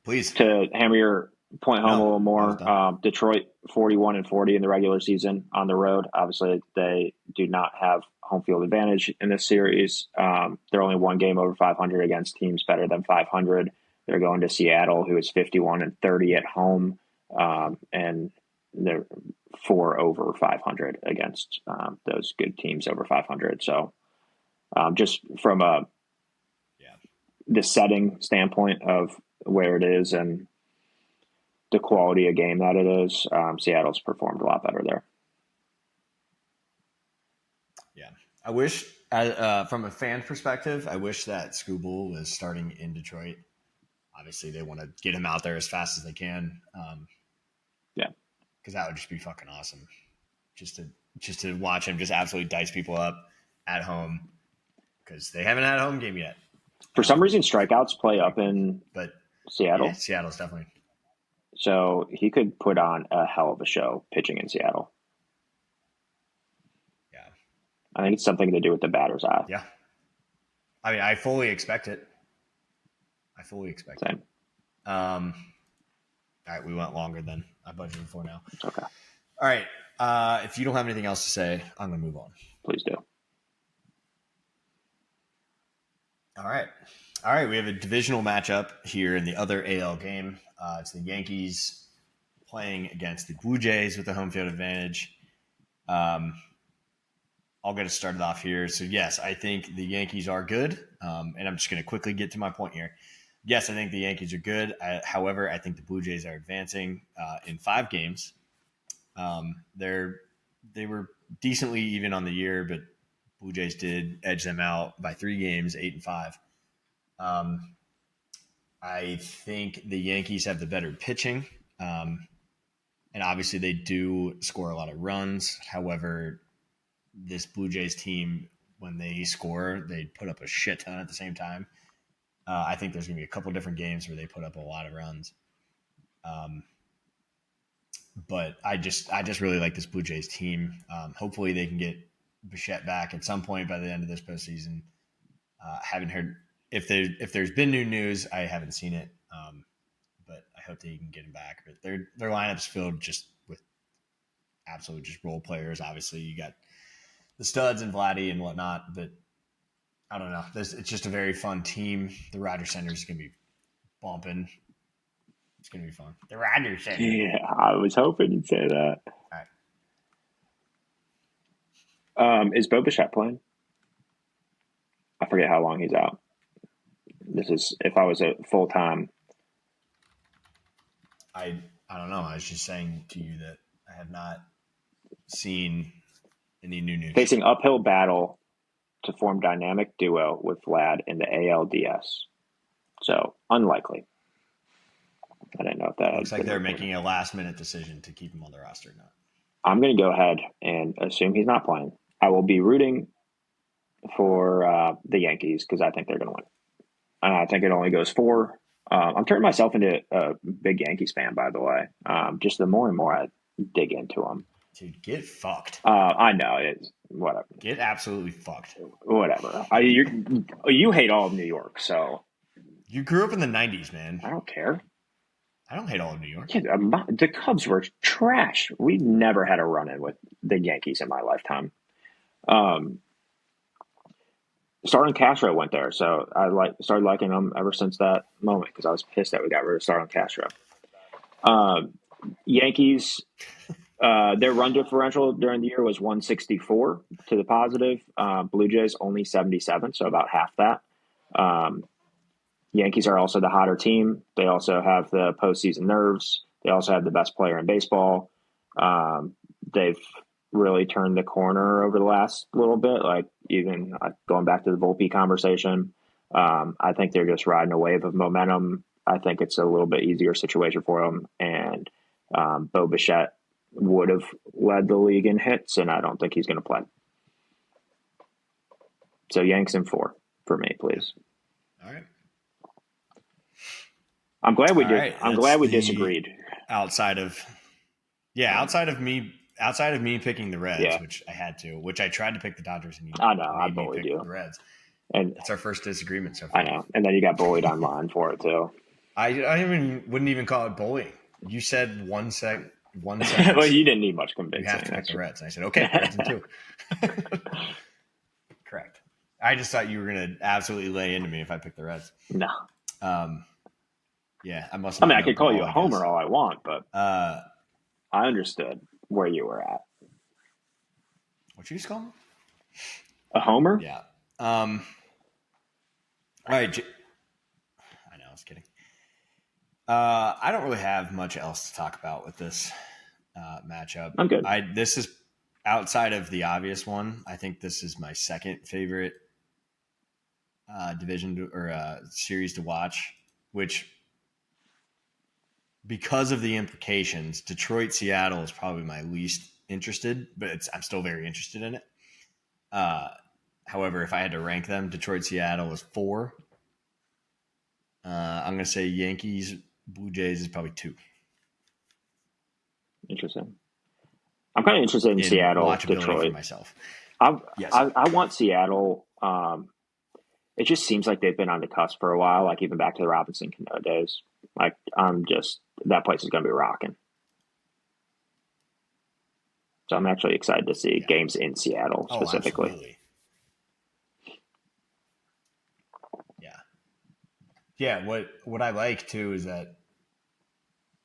Please. To hammer your point home a little more, Detroit 41-40 in the regular season on the road. Obviously, they do not have home field advantage in this series. They're only one game over 500 against teams better than 500. They're going to Seattle, who is 51-30 at home, and they're 4 over 500 against those good teams over 500. So, just from the setting standpoint of where it is and the quality of game that it is, Seattle's performed a lot better there. Yeah. I wish, from a fan perspective, I wish that Skubal was starting in Detroit. Obviously, they want to get him out there as fast as they can. Because that would just be fucking awesome. Just to watch him just absolutely dice people up at home. Because they haven't had a home game yet. For some reason, strikeouts play up in Seattle. Yeah, Seattle's definitely. So he could put on a hell of a show pitching in Seattle. Yeah. I think it's something to do with the batter's eye. Yeah. I mean, I fully expect it. Same. All right, we went longer than I budgeted for now. Okay. All right. If you don't have anything else to say, I'm going to move on. Please do. All right. We have a divisional matchup here in the other AL game. It's the Yankees playing against the Blue Jays with the home field advantage. I'll get us started off here. So, yes, I think the Yankees are good. And I'm just going to quickly get to my point here. Yes, I think the Yankees are good. However, I think the Blue Jays are advancing in 5 games. They were decently even on the year, but Blue Jays did edge them out by 3 games, 8-5. I think the Yankees have the better pitching. And obviously they do score a lot of runs. However, this Blue Jays team, when they score, they put up a shit ton at the same time. I think there's going to be a couple different games where they put up a lot of runs. But I just really like this Blue Jays team. Hopefully they can get Bichette back at some point by the end of this postseason. Haven't heard if there's been new news. I haven't seen it, but I hope that you can get him back. But their lineup's filled just with absolute just role players. Obviously, you got the studs and Vladdy and whatnot, but I don't know. It's just a very fun team. The Rogers Center is going to be bumping. It's going to be fun. The Rogers Center. Yeah, I was hoping you'd say that. All right. Is Bo Bichette playing? I forget how long he's out. This is if I was a full-time. I don't know. I was just saying to you that I have not seen any new news. Facing uphill battle to form dynamic duo with Vlad in the ALDS. So, unlikely. I didn't know if that looks like they're making a last-minute decision to keep him on the roster now. I'm going to go ahead and assume he's not playing. I will be rooting for the Yankees because I think they're going to win. I think it only goes 4. I'm turning myself into a big Yankees fan, by the way. Just the more and more I dig into them. Dude, get fucked. I know. It's whatever. Get absolutely fucked. Whatever. You hate all of New York, so. You grew up in the 90s, man. I don't care. I don't hate all of New York. Yeah, the Cubs were trash. We never had a run-in with the Yankees in my lifetime. Starlin Castro went there, so I started liking him ever since that moment because I was pissed that we got rid of Starlin Castro. Yankees, their run differential during the year was 164 to the positive. Blue Jays only 77, so about half that. Yankees are also the hotter team. They also have the postseason nerves. They also have the best player in baseball. They've really turned the corner over the last little bit, like even going back to the Volpe conversation. I think they're just riding a wave of momentum. I think it's a little bit easier situation for them. And Bo Bichette would have led the league in hits, and I don't think he's going to play. So Yanks in 4 for me, please. All right. I'm glad we All did. right, I'm that's glad we the- disagreed. Outside of me picking the Reds, Yeah. which I had to, which I tried to pick the Dodgers, and you I know, I made me bullied pick you. the Reds. And That's our first disagreement so far. I know. And then you got bullied online for it too. I wouldn't even call it bullying. You said one sentence. Well, you didn't need much You convincing. have to pick the Reds. And I said, okay, Reds in 2. Correct. I just thought you were going to absolutely lay into me if I picked the Reds. No. Yeah, I must. I mean, I could call you a homer all I want, but I understood where you were at. What you just call me? A homer? Yeah. All right. I know. I was kidding. I don't really have much else to talk about with this matchup. I'm good. This is outside of the obvious one. I think this is my second favorite division or series to watch, which, because of the implications, Detroit Seattle is probably my least interested, but I'm still very interested in it. However, if I had to rank them, Detroit Seattle is 4. I'm going to say Yankees Blue Jays is probably 2. Interesting. I'm kind of interested in Seattle, Detroit. For myself. I want Seattle. It just seems like they've been on the cusp for a while, like even back to the Robinson Cano days. Like that place is going to be rocking. So I'm actually excited to see games in Seattle specifically. Absolutely. Yeah. What I like too is that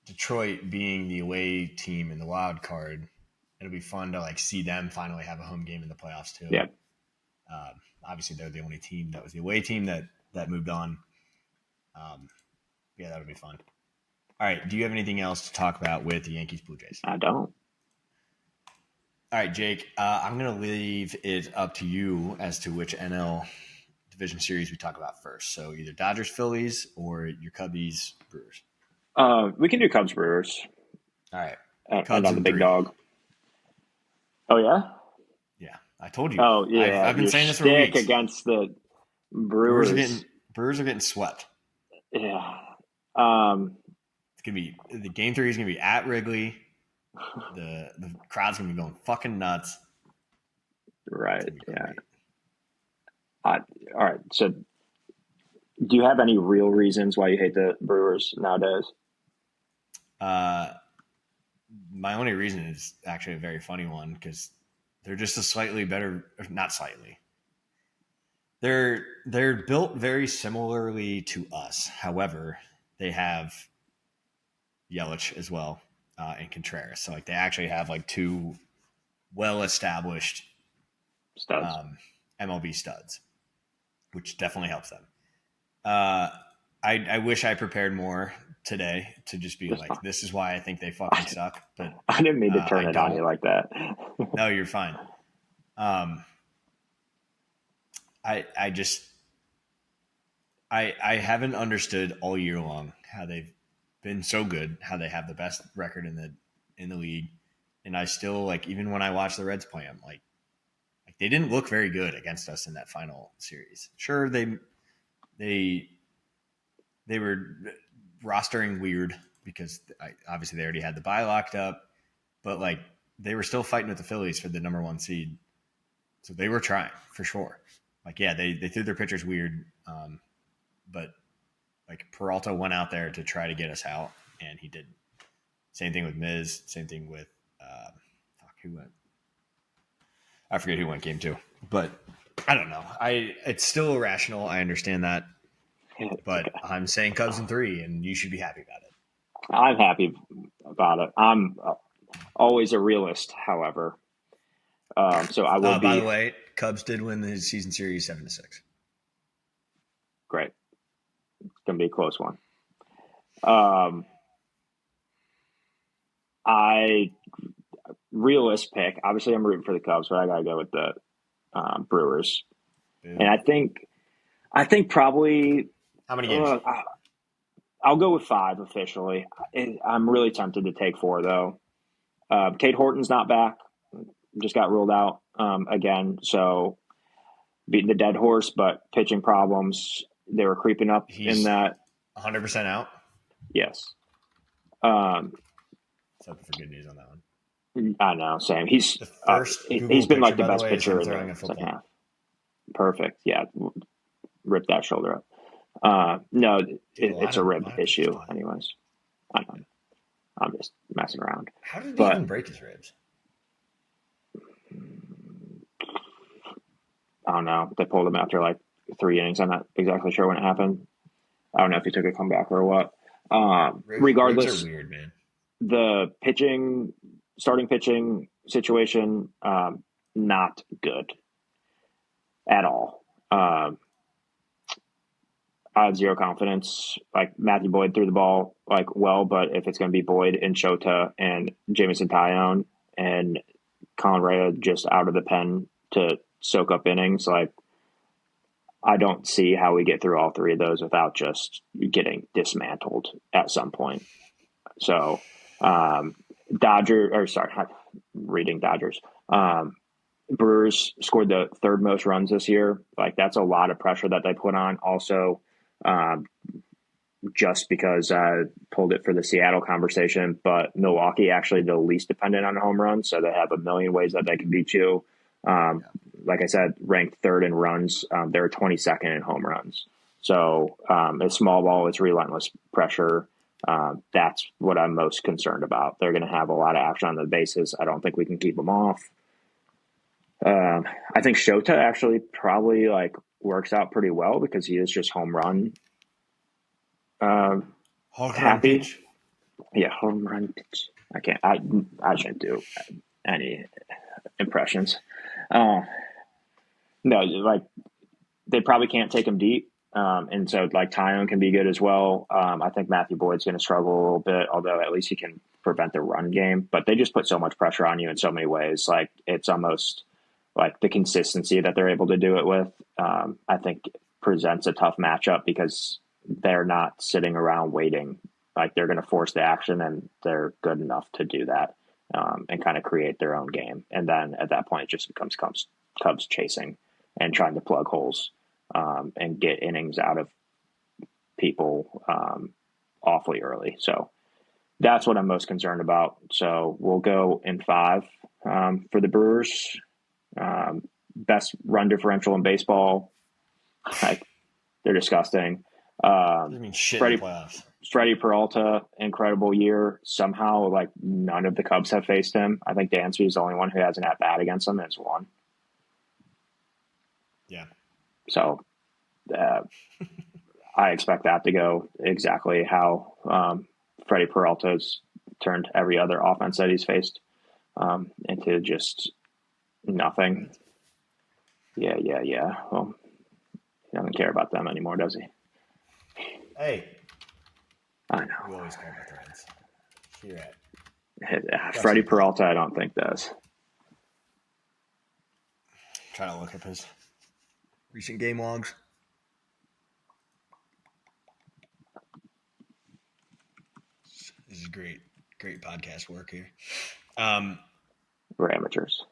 Detroit being the away team in the wild card, it'll be fun to see them finally have a home game in the playoffs too. Yeah. Obviously, they're the only team that was the away team that moved on. Yeah, that would be fun. All right. Do you have anything else to talk about with the Yankees Blue Jays? I don't. All right, Jake. I'm going to leave it up to you as to which NL division series we talk about first. So either Dodgers Phillies or your Cubbies Brewers. We can do Cubs Brewers. All right. Cubs on the big dog. Oh yeah. Yeah, I told you. Oh yeah. I've been saying this for weeks. Against the Brewers. Brewers are getting swept. Yeah. It's gonna be the game 3 is gonna be at Wrigley. The crowd's gonna be going fucking nuts. Right. Yeah. All right. So, do you have any real reasons why you hate the Brewers nowadays? My only reason is actually a very funny one because they're just a slightly better, not slightly. They're built very similarly to us. However, they have Yelich as well and Contreras. So they actually have 2 well-established studs. MLB studs, which definitely helps them. I wish I prepared more today to just be this is why I think they fucking suck. But I didn't mean to turn it on you like that. No, you're fine. I haven't understood all year long how they've been so good, how they have the best record in the league, and I still even when I watch the Reds play them, they didn't look very good against us in that final series. Sure, they were rostering weird because obviously they already had the bye locked up, but they were still fighting with the Phillies for the number 1 seed, so they were trying for sure. They threw their pitchers weird, but Peralta went out there to try to get us out, and he didn't. Same thing with Miz. Same thing with who went? I forget who went game 2, but I don't know. It's still irrational. I understand that, but I'm saying Cubs in 3, and you should be happy about it. I'm happy about it. I'm always a realist, however. So I will be. By the way, Cubs did win the season series 7-6. Great. going to be a close one. Realist pick. Obviously, I'm rooting for the Cubs, but I got to go with the Brewers. Boom. And I think probably How many games? I'll go with 5 officially. I'm really tempted to take 4 though. Cade Horton's not back; just got ruled out again. So beating the dead horse, but pitching problems. They were creeping up in that. 100% out. Yes. Hoping for good news on that one. I know, same. He's the first. He's been like the best way, pitcher in throwing the a football. second half. Perfect. Yeah, rip that shoulder up. No, it's a rib issue, anyways. I don't know. I'm just messing around. How did he even break his ribs? I don't know. They pulled him after like 3 innings. I'm not exactly sure when it happened. I don't know if he took a comeback or what. Regardless, ribs are weird, man. The starting pitching situation, not good at all. I have zero confidence. Like Matthew Boyd threw the ball like well, but if it's going to be Boyd and Shota and Jameson Taillon and Colin Rea just out of the pen to soak up innings, like I don't see how we get through all 3 of those without just getting dismantled at some point. So, Dodgers. Brewers scored the 3rd most runs this year. Like that's a lot of pressure that they put on. Also, just because I pulled it for the Seattle conversation, but Milwaukee actually the least dependent on home runs, so they have a million ways that they can beat you. Like I said, ranked 3rd in runs. They're 22nd in home runs. So it's small ball, it's relentless pressure. That's what I'm most concerned about. They're going to have a lot of action on the bases. I don't think we can keep them off. I think Shota actually probably like works out pretty well because he is just home run happy. Pitch. Yeah, home run pitch. I shouldn't do any impressions. No, like they probably can't take him deep. And so like Taillon can be good as well. I think Matthew Boyd's going to struggle a little bit, although at least he can prevent the run game, but they just put so much pressure on you in so many ways. Like it's almost like the consistency that they're able to do it with, I think presents a tough matchup because they're not sitting around waiting. Like they're going to force the action and they're good enough to do that and kind of create their own game. And then at that point, it just becomes Cubs chasing and trying to plug holes and get innings out of people awfully early. So that's what I'm most concerned about. So we'll go in 5 for the Brewers. Best run differential in baseball. Like they're disgusting. Shit in the playoffs. Freddie Peralta, incredible year. Somehow, like none of the Cubs have faced him. I think Dansby is the only one who has an at bat against him. And it's won. Yeah. So I expect that to go exactly how Freddie Peralta's turned every other offense that he's faced into just nothing. Yeah. Well, he doesn't care about them anymore, does he? Hey. I know. We always care about the Reds. Here at Freddie Peralta, I don't think does. Trying to look up his recent game logs. This is great podcast work here. We're amateurs.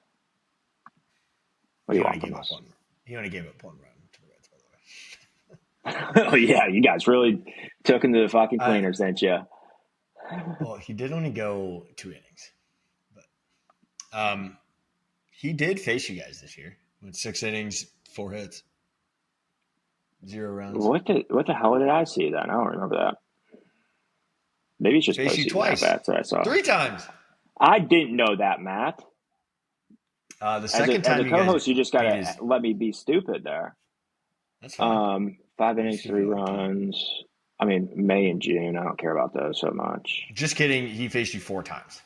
What do you want from us? He only gave up 1 run to the Reds, by the way. Oh yeah, you guys really took him to the fucking cleaners, didn't you? Well, he did only go 2 innings, but he did face you guys this year with 6 innings, 4 hits, 0 runs. What the hell did I see then? I don't remember that. Maybe it's just faced you twice. That I saw 3 times. I didn't know that, Matt. The second time as a co-host, you just gotta let me be stupid there. That's fine. 5 innings, 3 runs. I mean, May and June. I don't care about those so much. Just kidding. He faced you 4 times.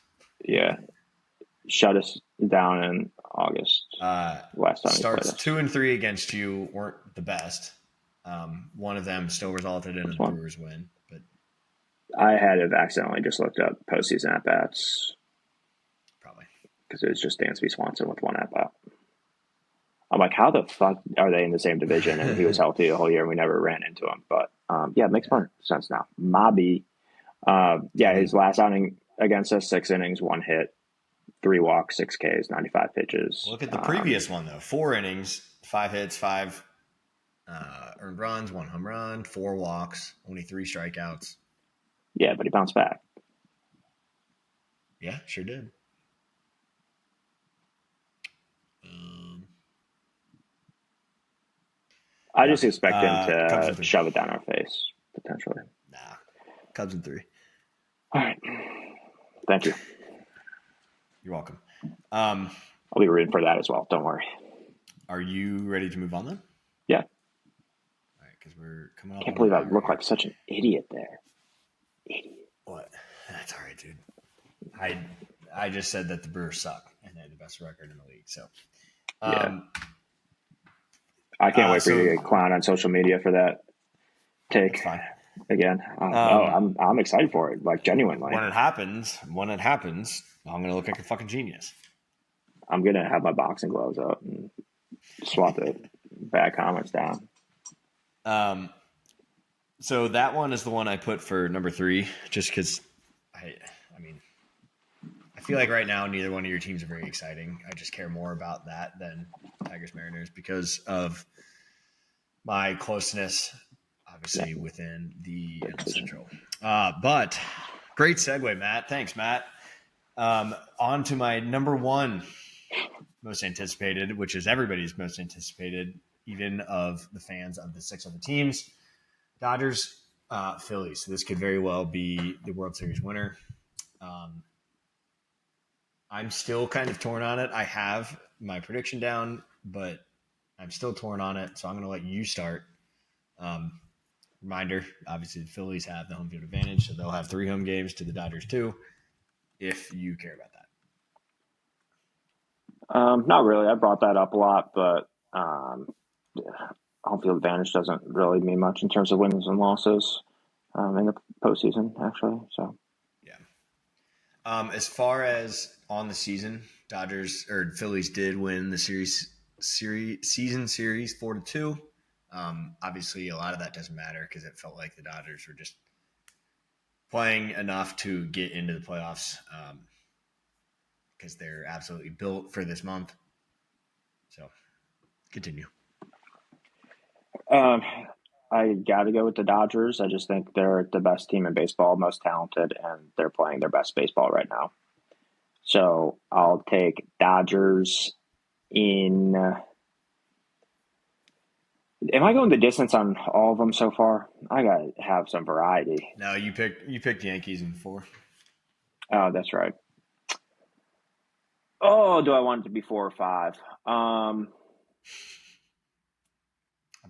Yeah, shut us down in August. Last time starts 2 and 3 against you weren't the best. One of them still resulted in a That's one. Brewers win, but I had have accidentally just looked up postseason at bats probably. because it was just Dansby Swanson with one at bat. I'm like, how the fuck are they in the same division? And he was healthy the whole year, and we never ran into him. But yeah, it makes more sense now. Mobby, yeah, his last outing against us, 6 innings, 1 hit, 3 walks, 6 Ks, 95 pitches. Look at the previous one though: 4 innings, 5 hits, 5 earned runs, 1 home run, 4 walks, only 3 strikeouts. Yeah, but he bounced back. Yeah, sure did. I just expect him Cubs to in 3. shove it down our face, potentially. Nah, Cubs in 3. All right. Thank you. You're welcome. I'll be rooting for that as well. Don't worry. Are you ready to move on then? Yeah. All right, because we're coming up. Can't believe I look like such an idiot there. Idiot. What? That's all right, dude. I just said that the Brewers suck and they have the best record in the league. So, yeah. I can't wait for you to get clowned on social media for that take again. I'm excited for it, like genuinely. When it happens, I'm gonna look like a fucking genius. I'm gonna have my boxing gloves up and swat the bad comments down. So that one is the one I put for number 3, just because I mean, I feel like right now neither one of your teams are very exciting. I just care more about that than Tigers Mariners because of my closeness, obviously within the NL Central. But great segue, Matt. Thanks, Matt. On to my number 1 most anticipated, which is everybody's most anticipated, even of the fans of the 6 other teams. Dodgers, Phillies. So this could very well be the World Series winner. I'm still kind of torn on it. I have my prediction down, but I'm still torn on it. So I'm going to let you start. Reminder, obviously the Phillies have the home field advantage, so they'll have 3 home games to the Dodgers 2, if you care about that. Not really. I brought that up a lot, but home field advantage doesn't really mean much in terms of wins and losses in the postseason, actually. So, yeah. As far as on the season, Phillies did win the season series 4-2. Obviously, a lot of that doesn't matter because it felt like the Dodgers were just playing enough to get into the playoffs because they're absolutely built for this month. So, continue. I got to go with the Dodgers. I just think they're the best team in baseball, most talented, and they're playing their best baseball right now. So I'll take Dodgers in. Am I going the distance on all of them so far? I got to have some variety. No, you picked Yankees in 4. Oh, that's right. Oh, do I want it to be 4 or 5?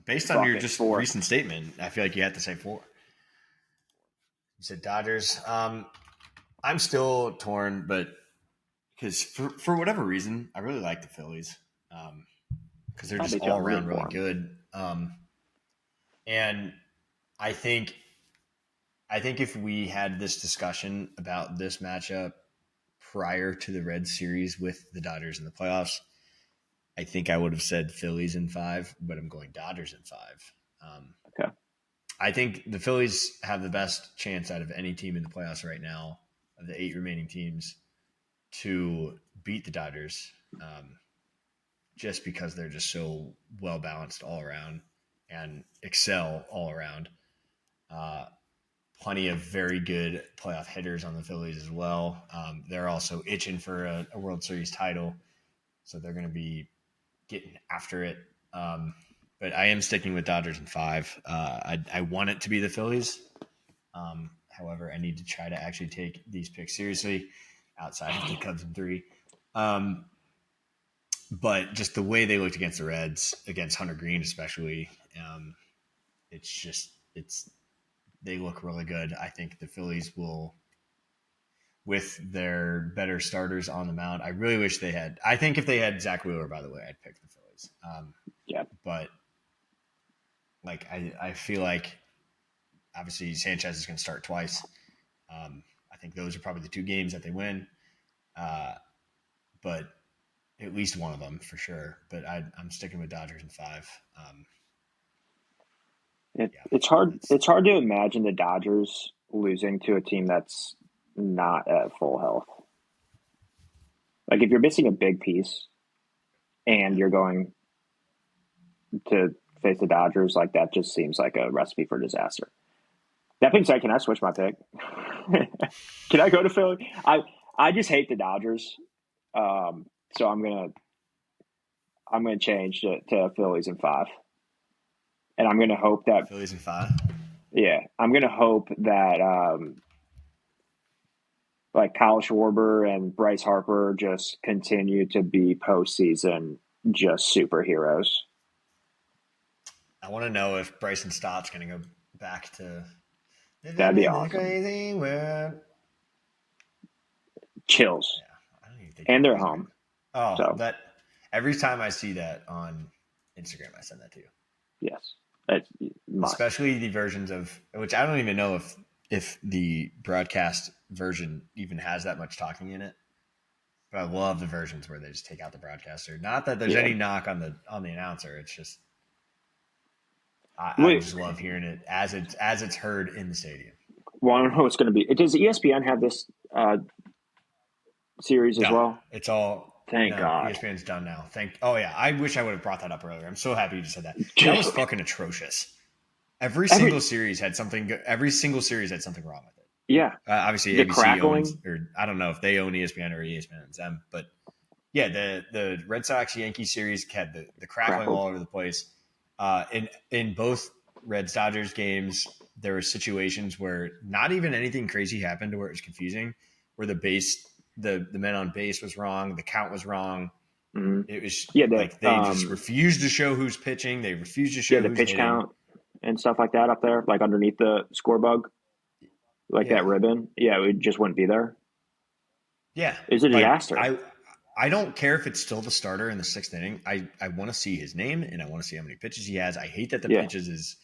Based on your just 4. Recent statement, I feel like you had to say 4. You said Dodgers. I'm still torn, but because for whatever reason, I really like the Phillies because they're just all around really good. And I think if we had this discussion about this matchup prior to the Reds series with the Dodgers in the playoffs, I think I would have said Phillies in 5, but I'm going Dodgers in 5. Okay. I think the Phillies have the best chance out of any team in the playoffs right now, of the 8 remaining teams, to beat the Dodgers just because they're just so well balanced all around and excel all around. Plenty of very good playoff hitters on the Phillies as well. They're also itching for a World Series title, so they're going to be getting after it. But I am sticking with Dodgers in 5. I want it to be the Phillies. However, I need to try to actually take these picks seriously outside of the Cubs in 3. But just the way they looked against the Reds, against Hunter Green especially, they look really good. I think the Phillies will, with their better starters on the mound. I really wish they had. I think if they had Zach Wheeler, by the way, I'd pick the Phillies. Yeah. But Like I feel like obviously Sanchez is going to start twice. I think those are probably the two games that they win, but at least one of them for sure. But I'm sticking with Dodgers in 5. Yeah, It's hard. that's It's hard to imagine the Dodgers losing to a team that's not at full health. Like if you're missing a big piece and you're going to face the Dodgers, like that just seems like a recipe for disaster. That being said, can I switch my pick? Can I go to Philly? I just hate the Dodgers, so I'm gonna change to Phillies in 5, and I'm gonna hope that Phillies in 5. I'm gonna hope that like Kyle Schwarber and Bryce Harper just continue to be postseason just superheroes. I want to know if Bryson Stott's going to go back to That'd living be in the awesome. crazy world. Chills, Yeah, I don't even think and they're he's right. home. Oh, So that every time I see that on Instagram, I send that to you. yes, it's must. Especially the versions of which I don't even know if the broadcast version even has that much talking in it. But I love the versions where they just take out the broadcaster. Not that there's Yeah. any knock on the announcer. It's just I Wait, just love hearing it as it's heard in the stadium. well, I don't know what's going to be. Does ESPN have this series as No, well? it's all Thank no. God. ESPN's done now. Oh yeah, I wish I would have brought that up earlier. I'm so happy you just said that. That was fucking atrocious. Every single series had something. Every single series had something wrong with it. Yeah, Obviously, the ABC crackling. owns, or I don't know if they own ESPN or ESPN owns them, but yeah, the Red Sox Yankee series had the crackling all over the place. In both Reds Dodgers games, there were situations where not even anything crazy happened to where it was confusing, where the men on base was wrong, the count was wrong. Mm-hmm. It was Yeah, like they just refused to show who's pitching. They refused to show the who's pitch hitting. count and stuff like that up there, like underneath the score bug, like that ribbon. Yeah, it just wouldn't be there. Yeah, It's a disaster. I don't care if it's still the starter in the 6th inning. I want to see his name and I want to see how many pitches he has. I hate that the pitches is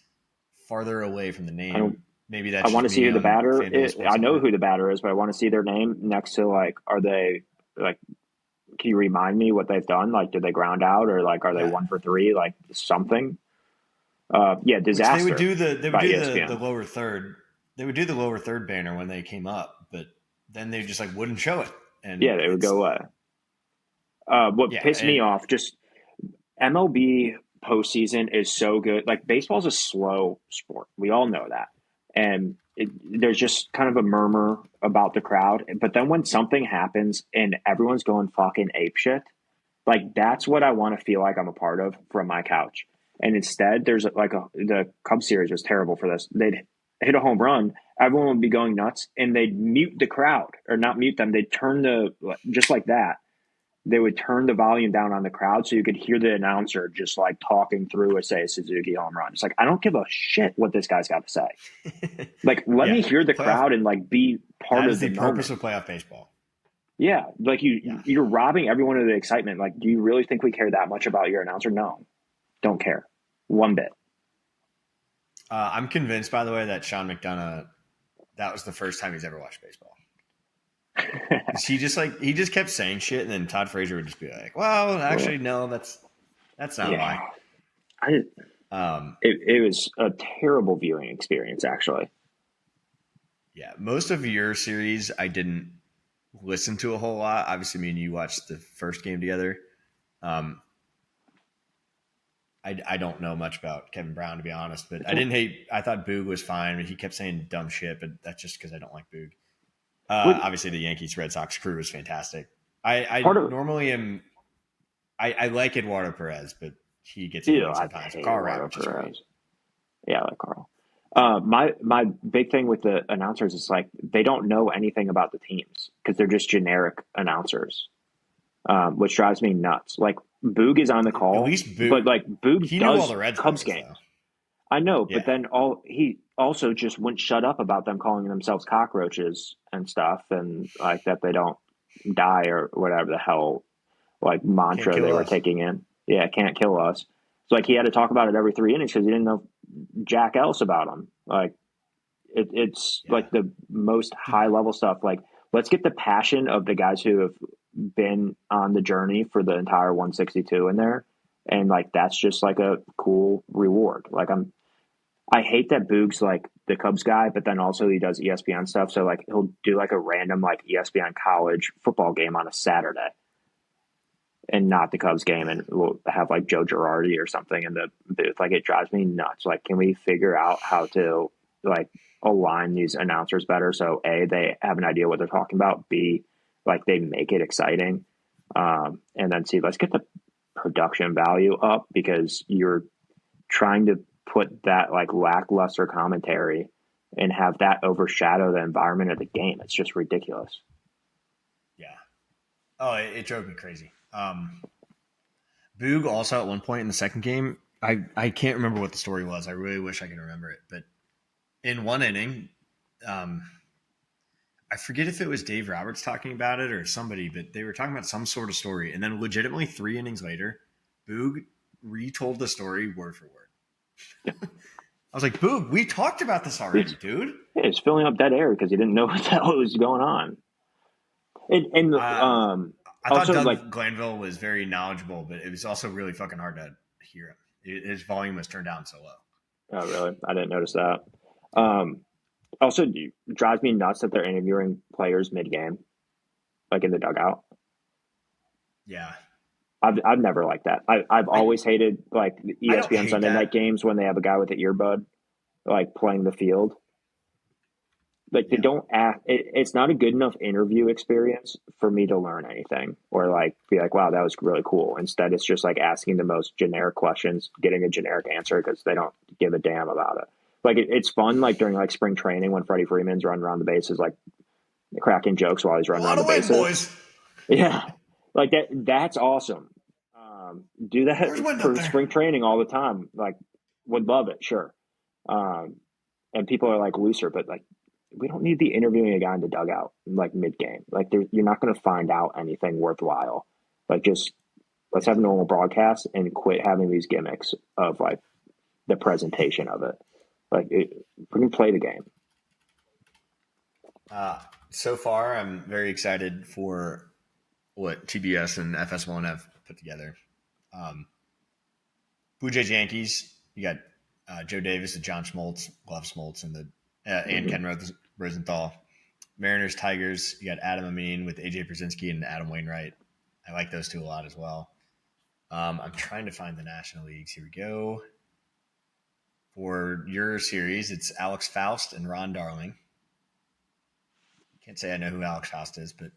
farther away from the name. Maybe that's I want to see who the batter is. I know who the batter is, but I want to see their name next to like, are they like, can you remind me what they've done? Like, did they ground out or like, are they 1 for 3? Like something. Disaster. Which they would do the lower third. They would do the lower third banner when they came up, but then they just like wouldn't show it. And they would go away. What pissed me off, just MLB postseason is so good. Like baseball is a slow sport. We all know that. And there's just kind of a murmur about the crowd. But then when something happens and everyone's going fucking apeshit, like that's what I want to feel like I'm a part of from my couch. And instead, there's the Cubs series was terrible for this. They'd hit a home run, everyone would be going nuts, and they'd mute the crowd or not mute them. They'd turn just like that. They would turn the volume down on the crowd so you could hear the announcer just like talking through say a Suzuki home run. It's like, I don't give a shit what this guy's got to say. Like, let me hear the crowd and like be part of the purpose of playoff baseball. Yeah. Like you're robbing everyone of the excitement. Like, do you really think we care that much about your announcer? No, don't care one bit. I'm convinced, by the way, that Sean McDonough, that was the first time he's ever watched baseball. he just kept saying shit, and then Todd Frazier would just be like, "Well, actually, no, that's not why." It was a terrible viewing experience, actually. Yeah, most of your series I didn't listen to a whole lot. Obviously, me and you watched the first game together. I don't know much about Kevin Brown, to be honest, but I thought Boog was fine, but he kept saying dumb shit, but that's just because I don't like Boog. Obviously, the Yankees Red Sox crew is fantastic. I normally am. I like Eduardo Perez, but he gets annoying sometimes. Carl Ravitch is great. Yeah, I like Carl. My big thing with the announcers is like they don't know anything about the teams because they're just generic announcers, which drives me nuts. Like Boog is on the call, at least Boog, but like Boog he does knew all the Reds Cubs players, games. I know, but then he also just wouldn't shut up about them calling themselves cockroaches and stuff, and like that they don't die or whatever the hell like mantra they were taking in. Yeah, can't kill us. So like he had to talk about it every 3 innings because he didn't know Jack Ellis about him. Like it's Yeah. like the most high level stuff. Like let's get the passion of the guys who have been on the journey for the entire 162 in there, and like that's just like a cool reward. Like I hate that Boog's like the Cubs guy, but then also he does ESPN stuff. So like he'll do like a random like ESPN college football game on a Saturday and not the Cubs game, and we'll have like Joe Girardi or something in the booth. Like it drives me nuts. Like, can we figure out how to like align these announcers better so A, they have an idea what they're talking about, B, like they make it exciting, and then C, let's get the production value up because you're trying to put that like lackluster commentary and have that overshadow the environment of the game. It's just ridiculous. Yeah. Oh, it drove me crazy. Boog also at one point in the second game, I can't remember what the story was. I really wish I could remember it. But in one inning, um, I forget if it was Dave Roberts talking about it or somebody, but they were talking about some sort of story. And then legitimately 3 innings later, Boog retold the story word for word. I was like, Boog, we talked about this already, dude. It's filling up dead air because he didn't know what the hell was going on. And I thought also Doug like Glanville was very knowledgeable, but it was also really fucking hard to hear him. His volume was turned down so low. oh really? I didn't notice that. Also drives me nuts that they're interviewing players mid game, like in the dugout. Yeah. I've never liked that. I've always hated like the I don't ESPN hate Sunday that. night games when they have a guy with an earbud like playing the field. Like they Yeah. don't act. It's not a good enough interview experience for me to learn anything or like be like, wow, that was really cool. Instead, it's just like asking the most generic questions, getting a generic answer because they don't give a damn about it. Like it's fun, like during like spring training when Freddie Freeman's running around the bases, like cracking jokes while he's running around the bases. Boys. Yeah, like that. That's awesome. Do that for spring training all the time. Like, would love it, sure. And people are like looser, but like we don't need to be interviewing a guy in the dugout like mid game. Like you're not going to find out anything worthwhile. Like just let's have a normal broadcast and quit having these gimmicks of like the presentation of it. Like we can play the game. So far, I'm very excited for what TBS and FS1 have put together. Blue Jays Yankees, you got Joe Davis and John Smoltz, Glove Smoltz, and Ken Rosenthal. Mariners Tigers, you got Adam Amin with AJ Brzezinski and Adam Wainwright. I like those two a lot as well. I'm trying to find the National Leagues. Here we go. For your series, it's Alex Faust and Ron Darling. Can't say I know who Alex Faust is, but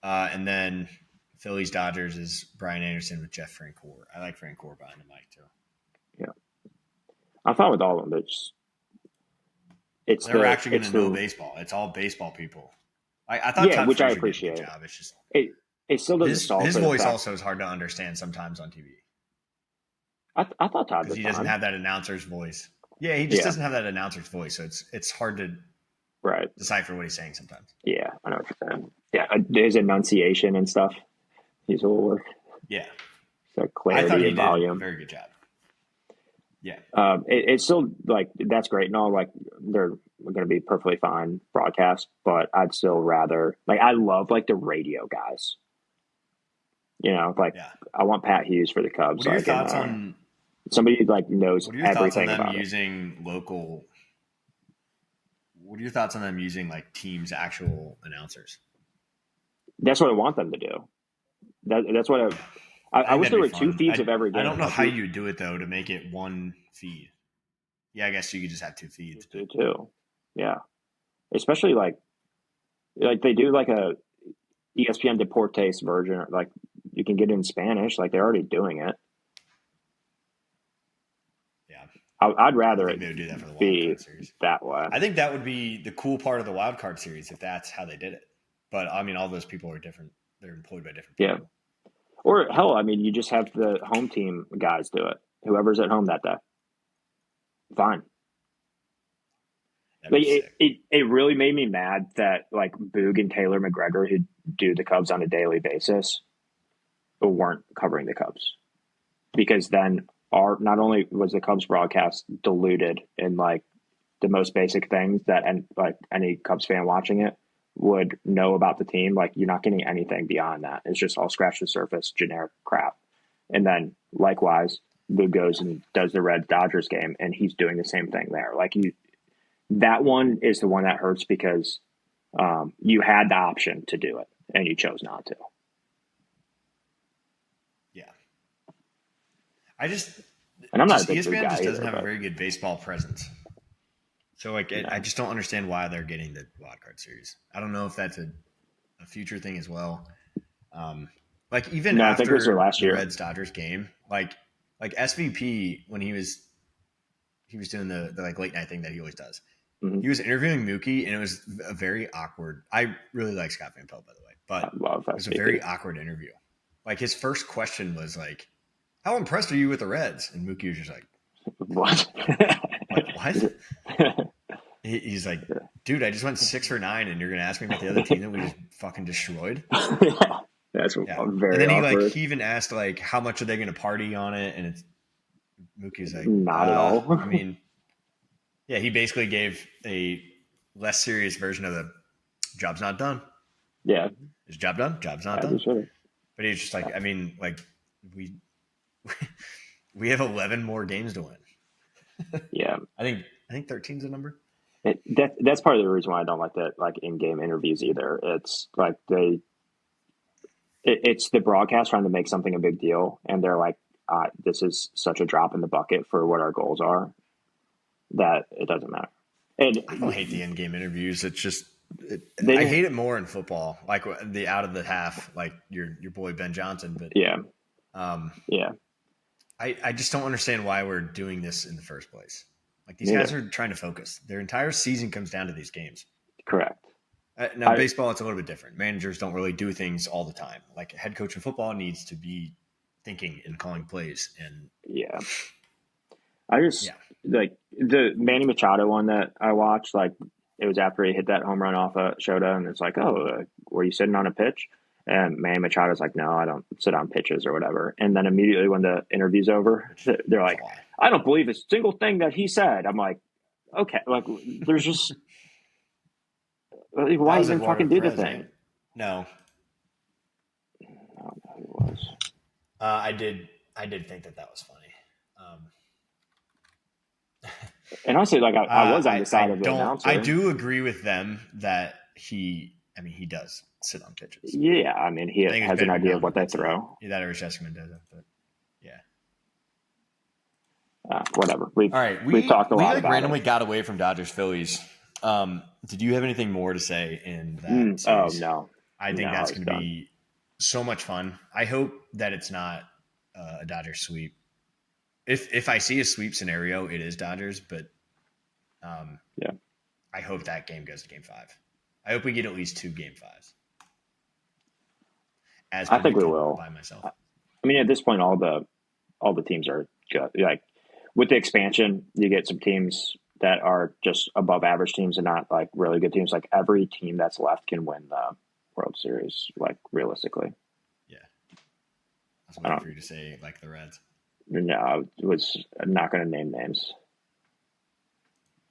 and then Phillies Dodgers is Brian Anderson with Jeff Francoeur. I like Francoeur behind the mic too. Yeah, I'm fine with all of them. They're actually going to know baseball. It's all baseball people. I thought Todd which Frazier I appreciate. did a good job. It's just it still doesn't solve his voice also is hard to understand sometimes on TV. I thought Todd because he doesn't have that announcer's voice. Yeah, he just doesn't have that announcer's voice, so it's hard to decipher what he's saying sometimes. Yeah, I know what you're saying. Yeah, his enunciation and stuff. He's all work. Yeah, so clarity and volume. Did a very good job. Yeah, it's still like that's great and all. Like they're going to be perfectly fine broadcast, but I'd still rather like I love like the radio guys. You know, like I want Pat Hughes for the Cubs. What are your thoughts on somebody like knows everything about about using local? What are your thoughts on them using like teams' actual announcers? That's what I want them to do. That's what I wish there were two feeds of every game. I don't know how you do it though to make it one feed. Yeah, I guess you could just have two feeds. Do too. Yeah, especially like they do like a ESPN Deportes version. Like you can get it in Spanish. Like they're already doing it. Yeah, I'd rather it they would do that for the be wild card series that way. I think that would be the cool part of the wild card series if that's how they did it. But I mean, all those people are different. They're employed by different people. Yeah. Or hell, I mean, you just have the home team guys do it. Whoever's at home that day. Fine. Like it really made me mad that like Boog and Taylor McGregor, who do the Cubs on a daily basis, weren't covering the Cubs. Because then are not only was the Cubs broadcast diluted in like the most basic things that and like any Cubs fan watching it would know about the team, like you're not getting anything beyond that. It's just all scratch the surface, generic crap. And then likewise, Lou goes and does the Reds Dodgers game, and he's doing the same thing there. Like that one is the one that hurts because you had the option to do it and you chose not to. Yeah. And I'm not a big ESPN guy just doesn't either, have but a very good baseball presence. So like, I just don't understand why they're getting the wild card series. I don't know if that's a future thing as well. Like even no, I think it was their after last the year. Reds Dodgers game, like SVP when he was doing the like late night thing that he always does. Mm-hmm. He was interviewing Mookie, and it was a very awkward. I really like Scott Van Pelt, by the way, but I love it was a very awkward interview. Like his first question was like, "How impressed are you with the Reds?" And Mookie was just like, What? like what? He's like, dude, I just went 6 for 9, and you're gonna ask me about the other team that we just fucking destroyed. That's Yeah. very And then awkward. he even asked like, how much are they gonna party on it? And it's Mookie's like, Not at all. I mean, yeah, he basically gave a less serious version of the job's not done. Yeah. Is job done? Job's not done. But he's just like, I mean, like we we have 11 more games to win. Yeah. I think 13's a number. That's part of the reason why I don't like that like in-game interviews either. It's like it's the broadcast trying to make something a big deal, and they're like, this is such a drop in the bucket for what our goals are that it doesn't matter. And I don't hate the in-game interviews. It's just I hate it more in football, like the out of the half, like your boy Ben Johnson. But yeah. I just don't understand why we're doing this in the first place. Like these guys are trying to focus. Their entire season comes down to these games. Correct. Now, baseball, it's a little bit different. Managers don't really do things all the time. Like a head coach in football needs to be thinking and calling plays. And like the Manny Machado one that I watched, like it was after he hit that home run off a Shota, and it's like, were you sitting on a pitch? And Manny Machado's like, no, I don't sit on pitches or whatever. And then immediately when the interview's over, they're like, I don't believe a single thing that he said. I'm like, okay, like there's just why even fucking do the thing? No, I don't know who it was. I did think that was funny. And honestly, like I was on the side of the announcer. I do agree with them that he does sit on pitches. Yeah, I mean he has an idea of what they throw. That or Jessica Mendoza, but yeah. Whatever. All right, we talked a lot. We randomly it. got away from Dodgers Phillies. Did you have anything more to say in that series? Oh no, I think that's going to be so much fun. I hope that it's not a Dodgers sweep. If I see a sweep scenario, it is Dodgers, but I hope that game goes to Game 5. I hope we get at least 2 Game 5s. I think we will. By myself. I mean, at this point, all the teams are good. Like with the expansion, you get some teams that are just above average teams and not like really good teams. Like every team that's left can win the World Series. Like realistically. Yeah. I was waiting for you to say like the Reds. No, I was not going to name names.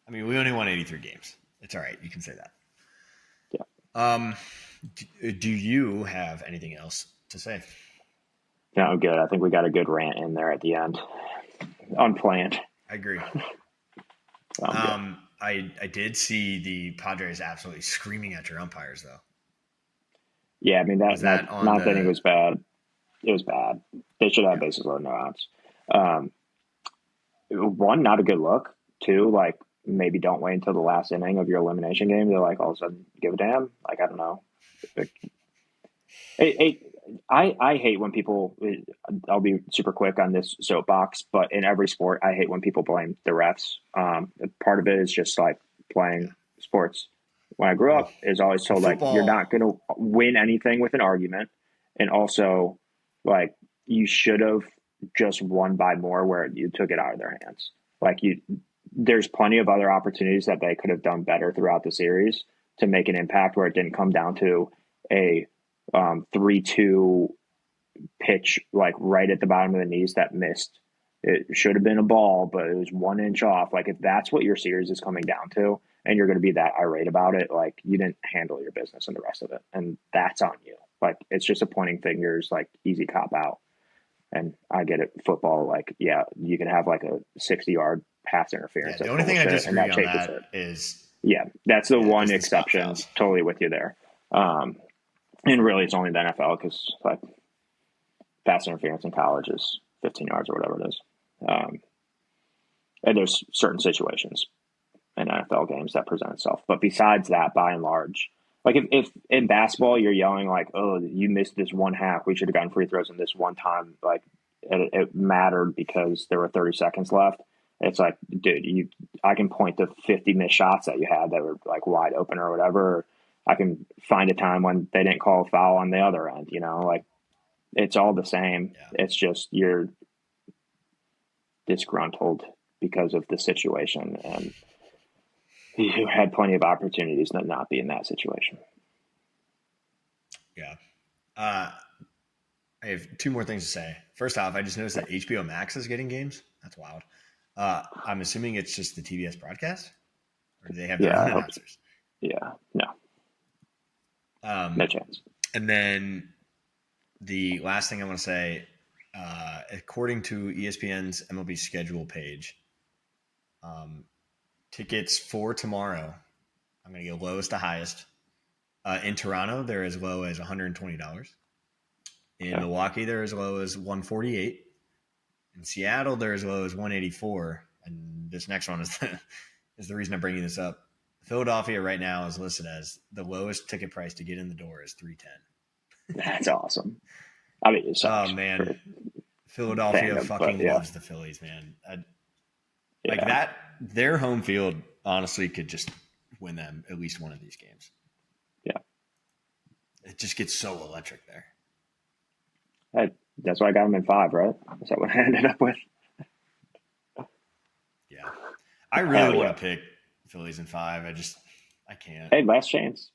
I mean, we only won 83 games. It's all right. You can say that. Yeah. Do you have anything else to say? No, I'm good. I think we got a good rant in there at the end. Unplanned. I agree. I did see the Padres absolutely screaming at your umpires, though. Yeah, I mean, that thing was bad. It was bad. They should have bases loaded, no outs. 1, not a good look. 2, like, maybe don't wait until the last inning of your elimination game. They're like, all of a sudden, give a damn. Like, I don't know. I hate when people, I'll be super quick on this soapbox, but in every sport, I hate when people blame the refs. Part of it is just like playing sports. When I grew up, is always told like, you're not going to win anything with an argument. And also like you should have just won by more where you took it out of their hands. Like there's plenty of other opportunities that they could have done better throughout the series to make an impact where it didn't come down to a 3-2 pitch, like right at the bottom of the knees that missed it should have been a ball, but it was 1 inch off. Like, if that's what your series is coming down to, and you're going to be that irate about it, like, you didn't handle your business and the rest of it, and that's on you. Like, it's just a pointing fingers, like, easy cop out. And I get it. Football, like, yeah, you can have like a 60-yard pass interference. Yeah, the That's only thing I bullshit, and disagree that on changes that it. is Yeah, that's the one is the spot exception. fouls. Totally with you there. And really, it's only the NFL because, like, pass interference in college is 15 yards or whatever it is. And there's certain situations in NFL games that present itself. But besides that, by and large, like, if in basketball you're yelling like, "Oh, you missed this one half. We should have gotten free throws in this one time." Like, it mattered because there were 30 seconds left. It's like, dude, I can point to 50 missed shots that you had that were like wide open or whatever. I can find a time when they didn't call a foul on the other end. Like, it's all the same. Yeah. It's just you're disgruntled because of the situation, and you had plenty of opportunities to not be in that situation. Yeah. I have two more things to say. First off, I just noticed that HBO Max is getting games. That's wild. I'm assuming it's just the TBS broadcast, or do they have their own announcers? Yeah, no, no chance. And then the last thing I want to say, according to ESPN's MLB schedule page, tickets for tomorrow, I'm going to go lowest to highest. In Toronto, they're as low as $120. In Milwaukee, they're as low as $148. In Seattle, they're as low as $184. And this next one is the reason I'm bringing this up. Philadelphia right now is listed as the lowest ticket price to get in the door is $310. That's awesome. I mean, it sucks. Oh man, Philadelphia fandom, fucking loves the Phillies, man. Like that, their home field honestly could just win them at least one of these games. Yeah, it just gets so electric there. That's why I got them in 5, right? Is that what I ended up with? Yeah, I really want to pick Phillies in 5. I can't. Hey, last chance.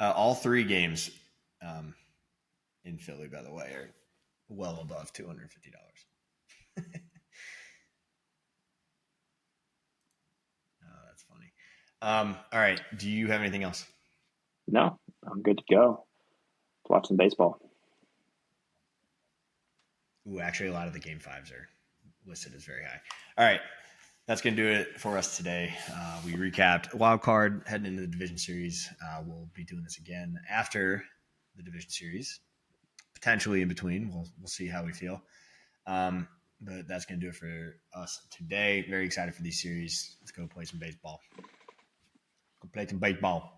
All 3 games in Philly, by the way, are well above $250. That's funny. All right. Do you have anything else? No, I'm good to go. Watch some baseball. Ooh, actually, a lot of the game 5s are listed as very high. All right. That's going to do it for us today. We recapped wild card heading into the division series. We'll be doing this again after the division series, potentially in between. We'll see how we feel. But that's going to do it for us today. Very excited for these series. Let's go play some baseball. Go play some baseball.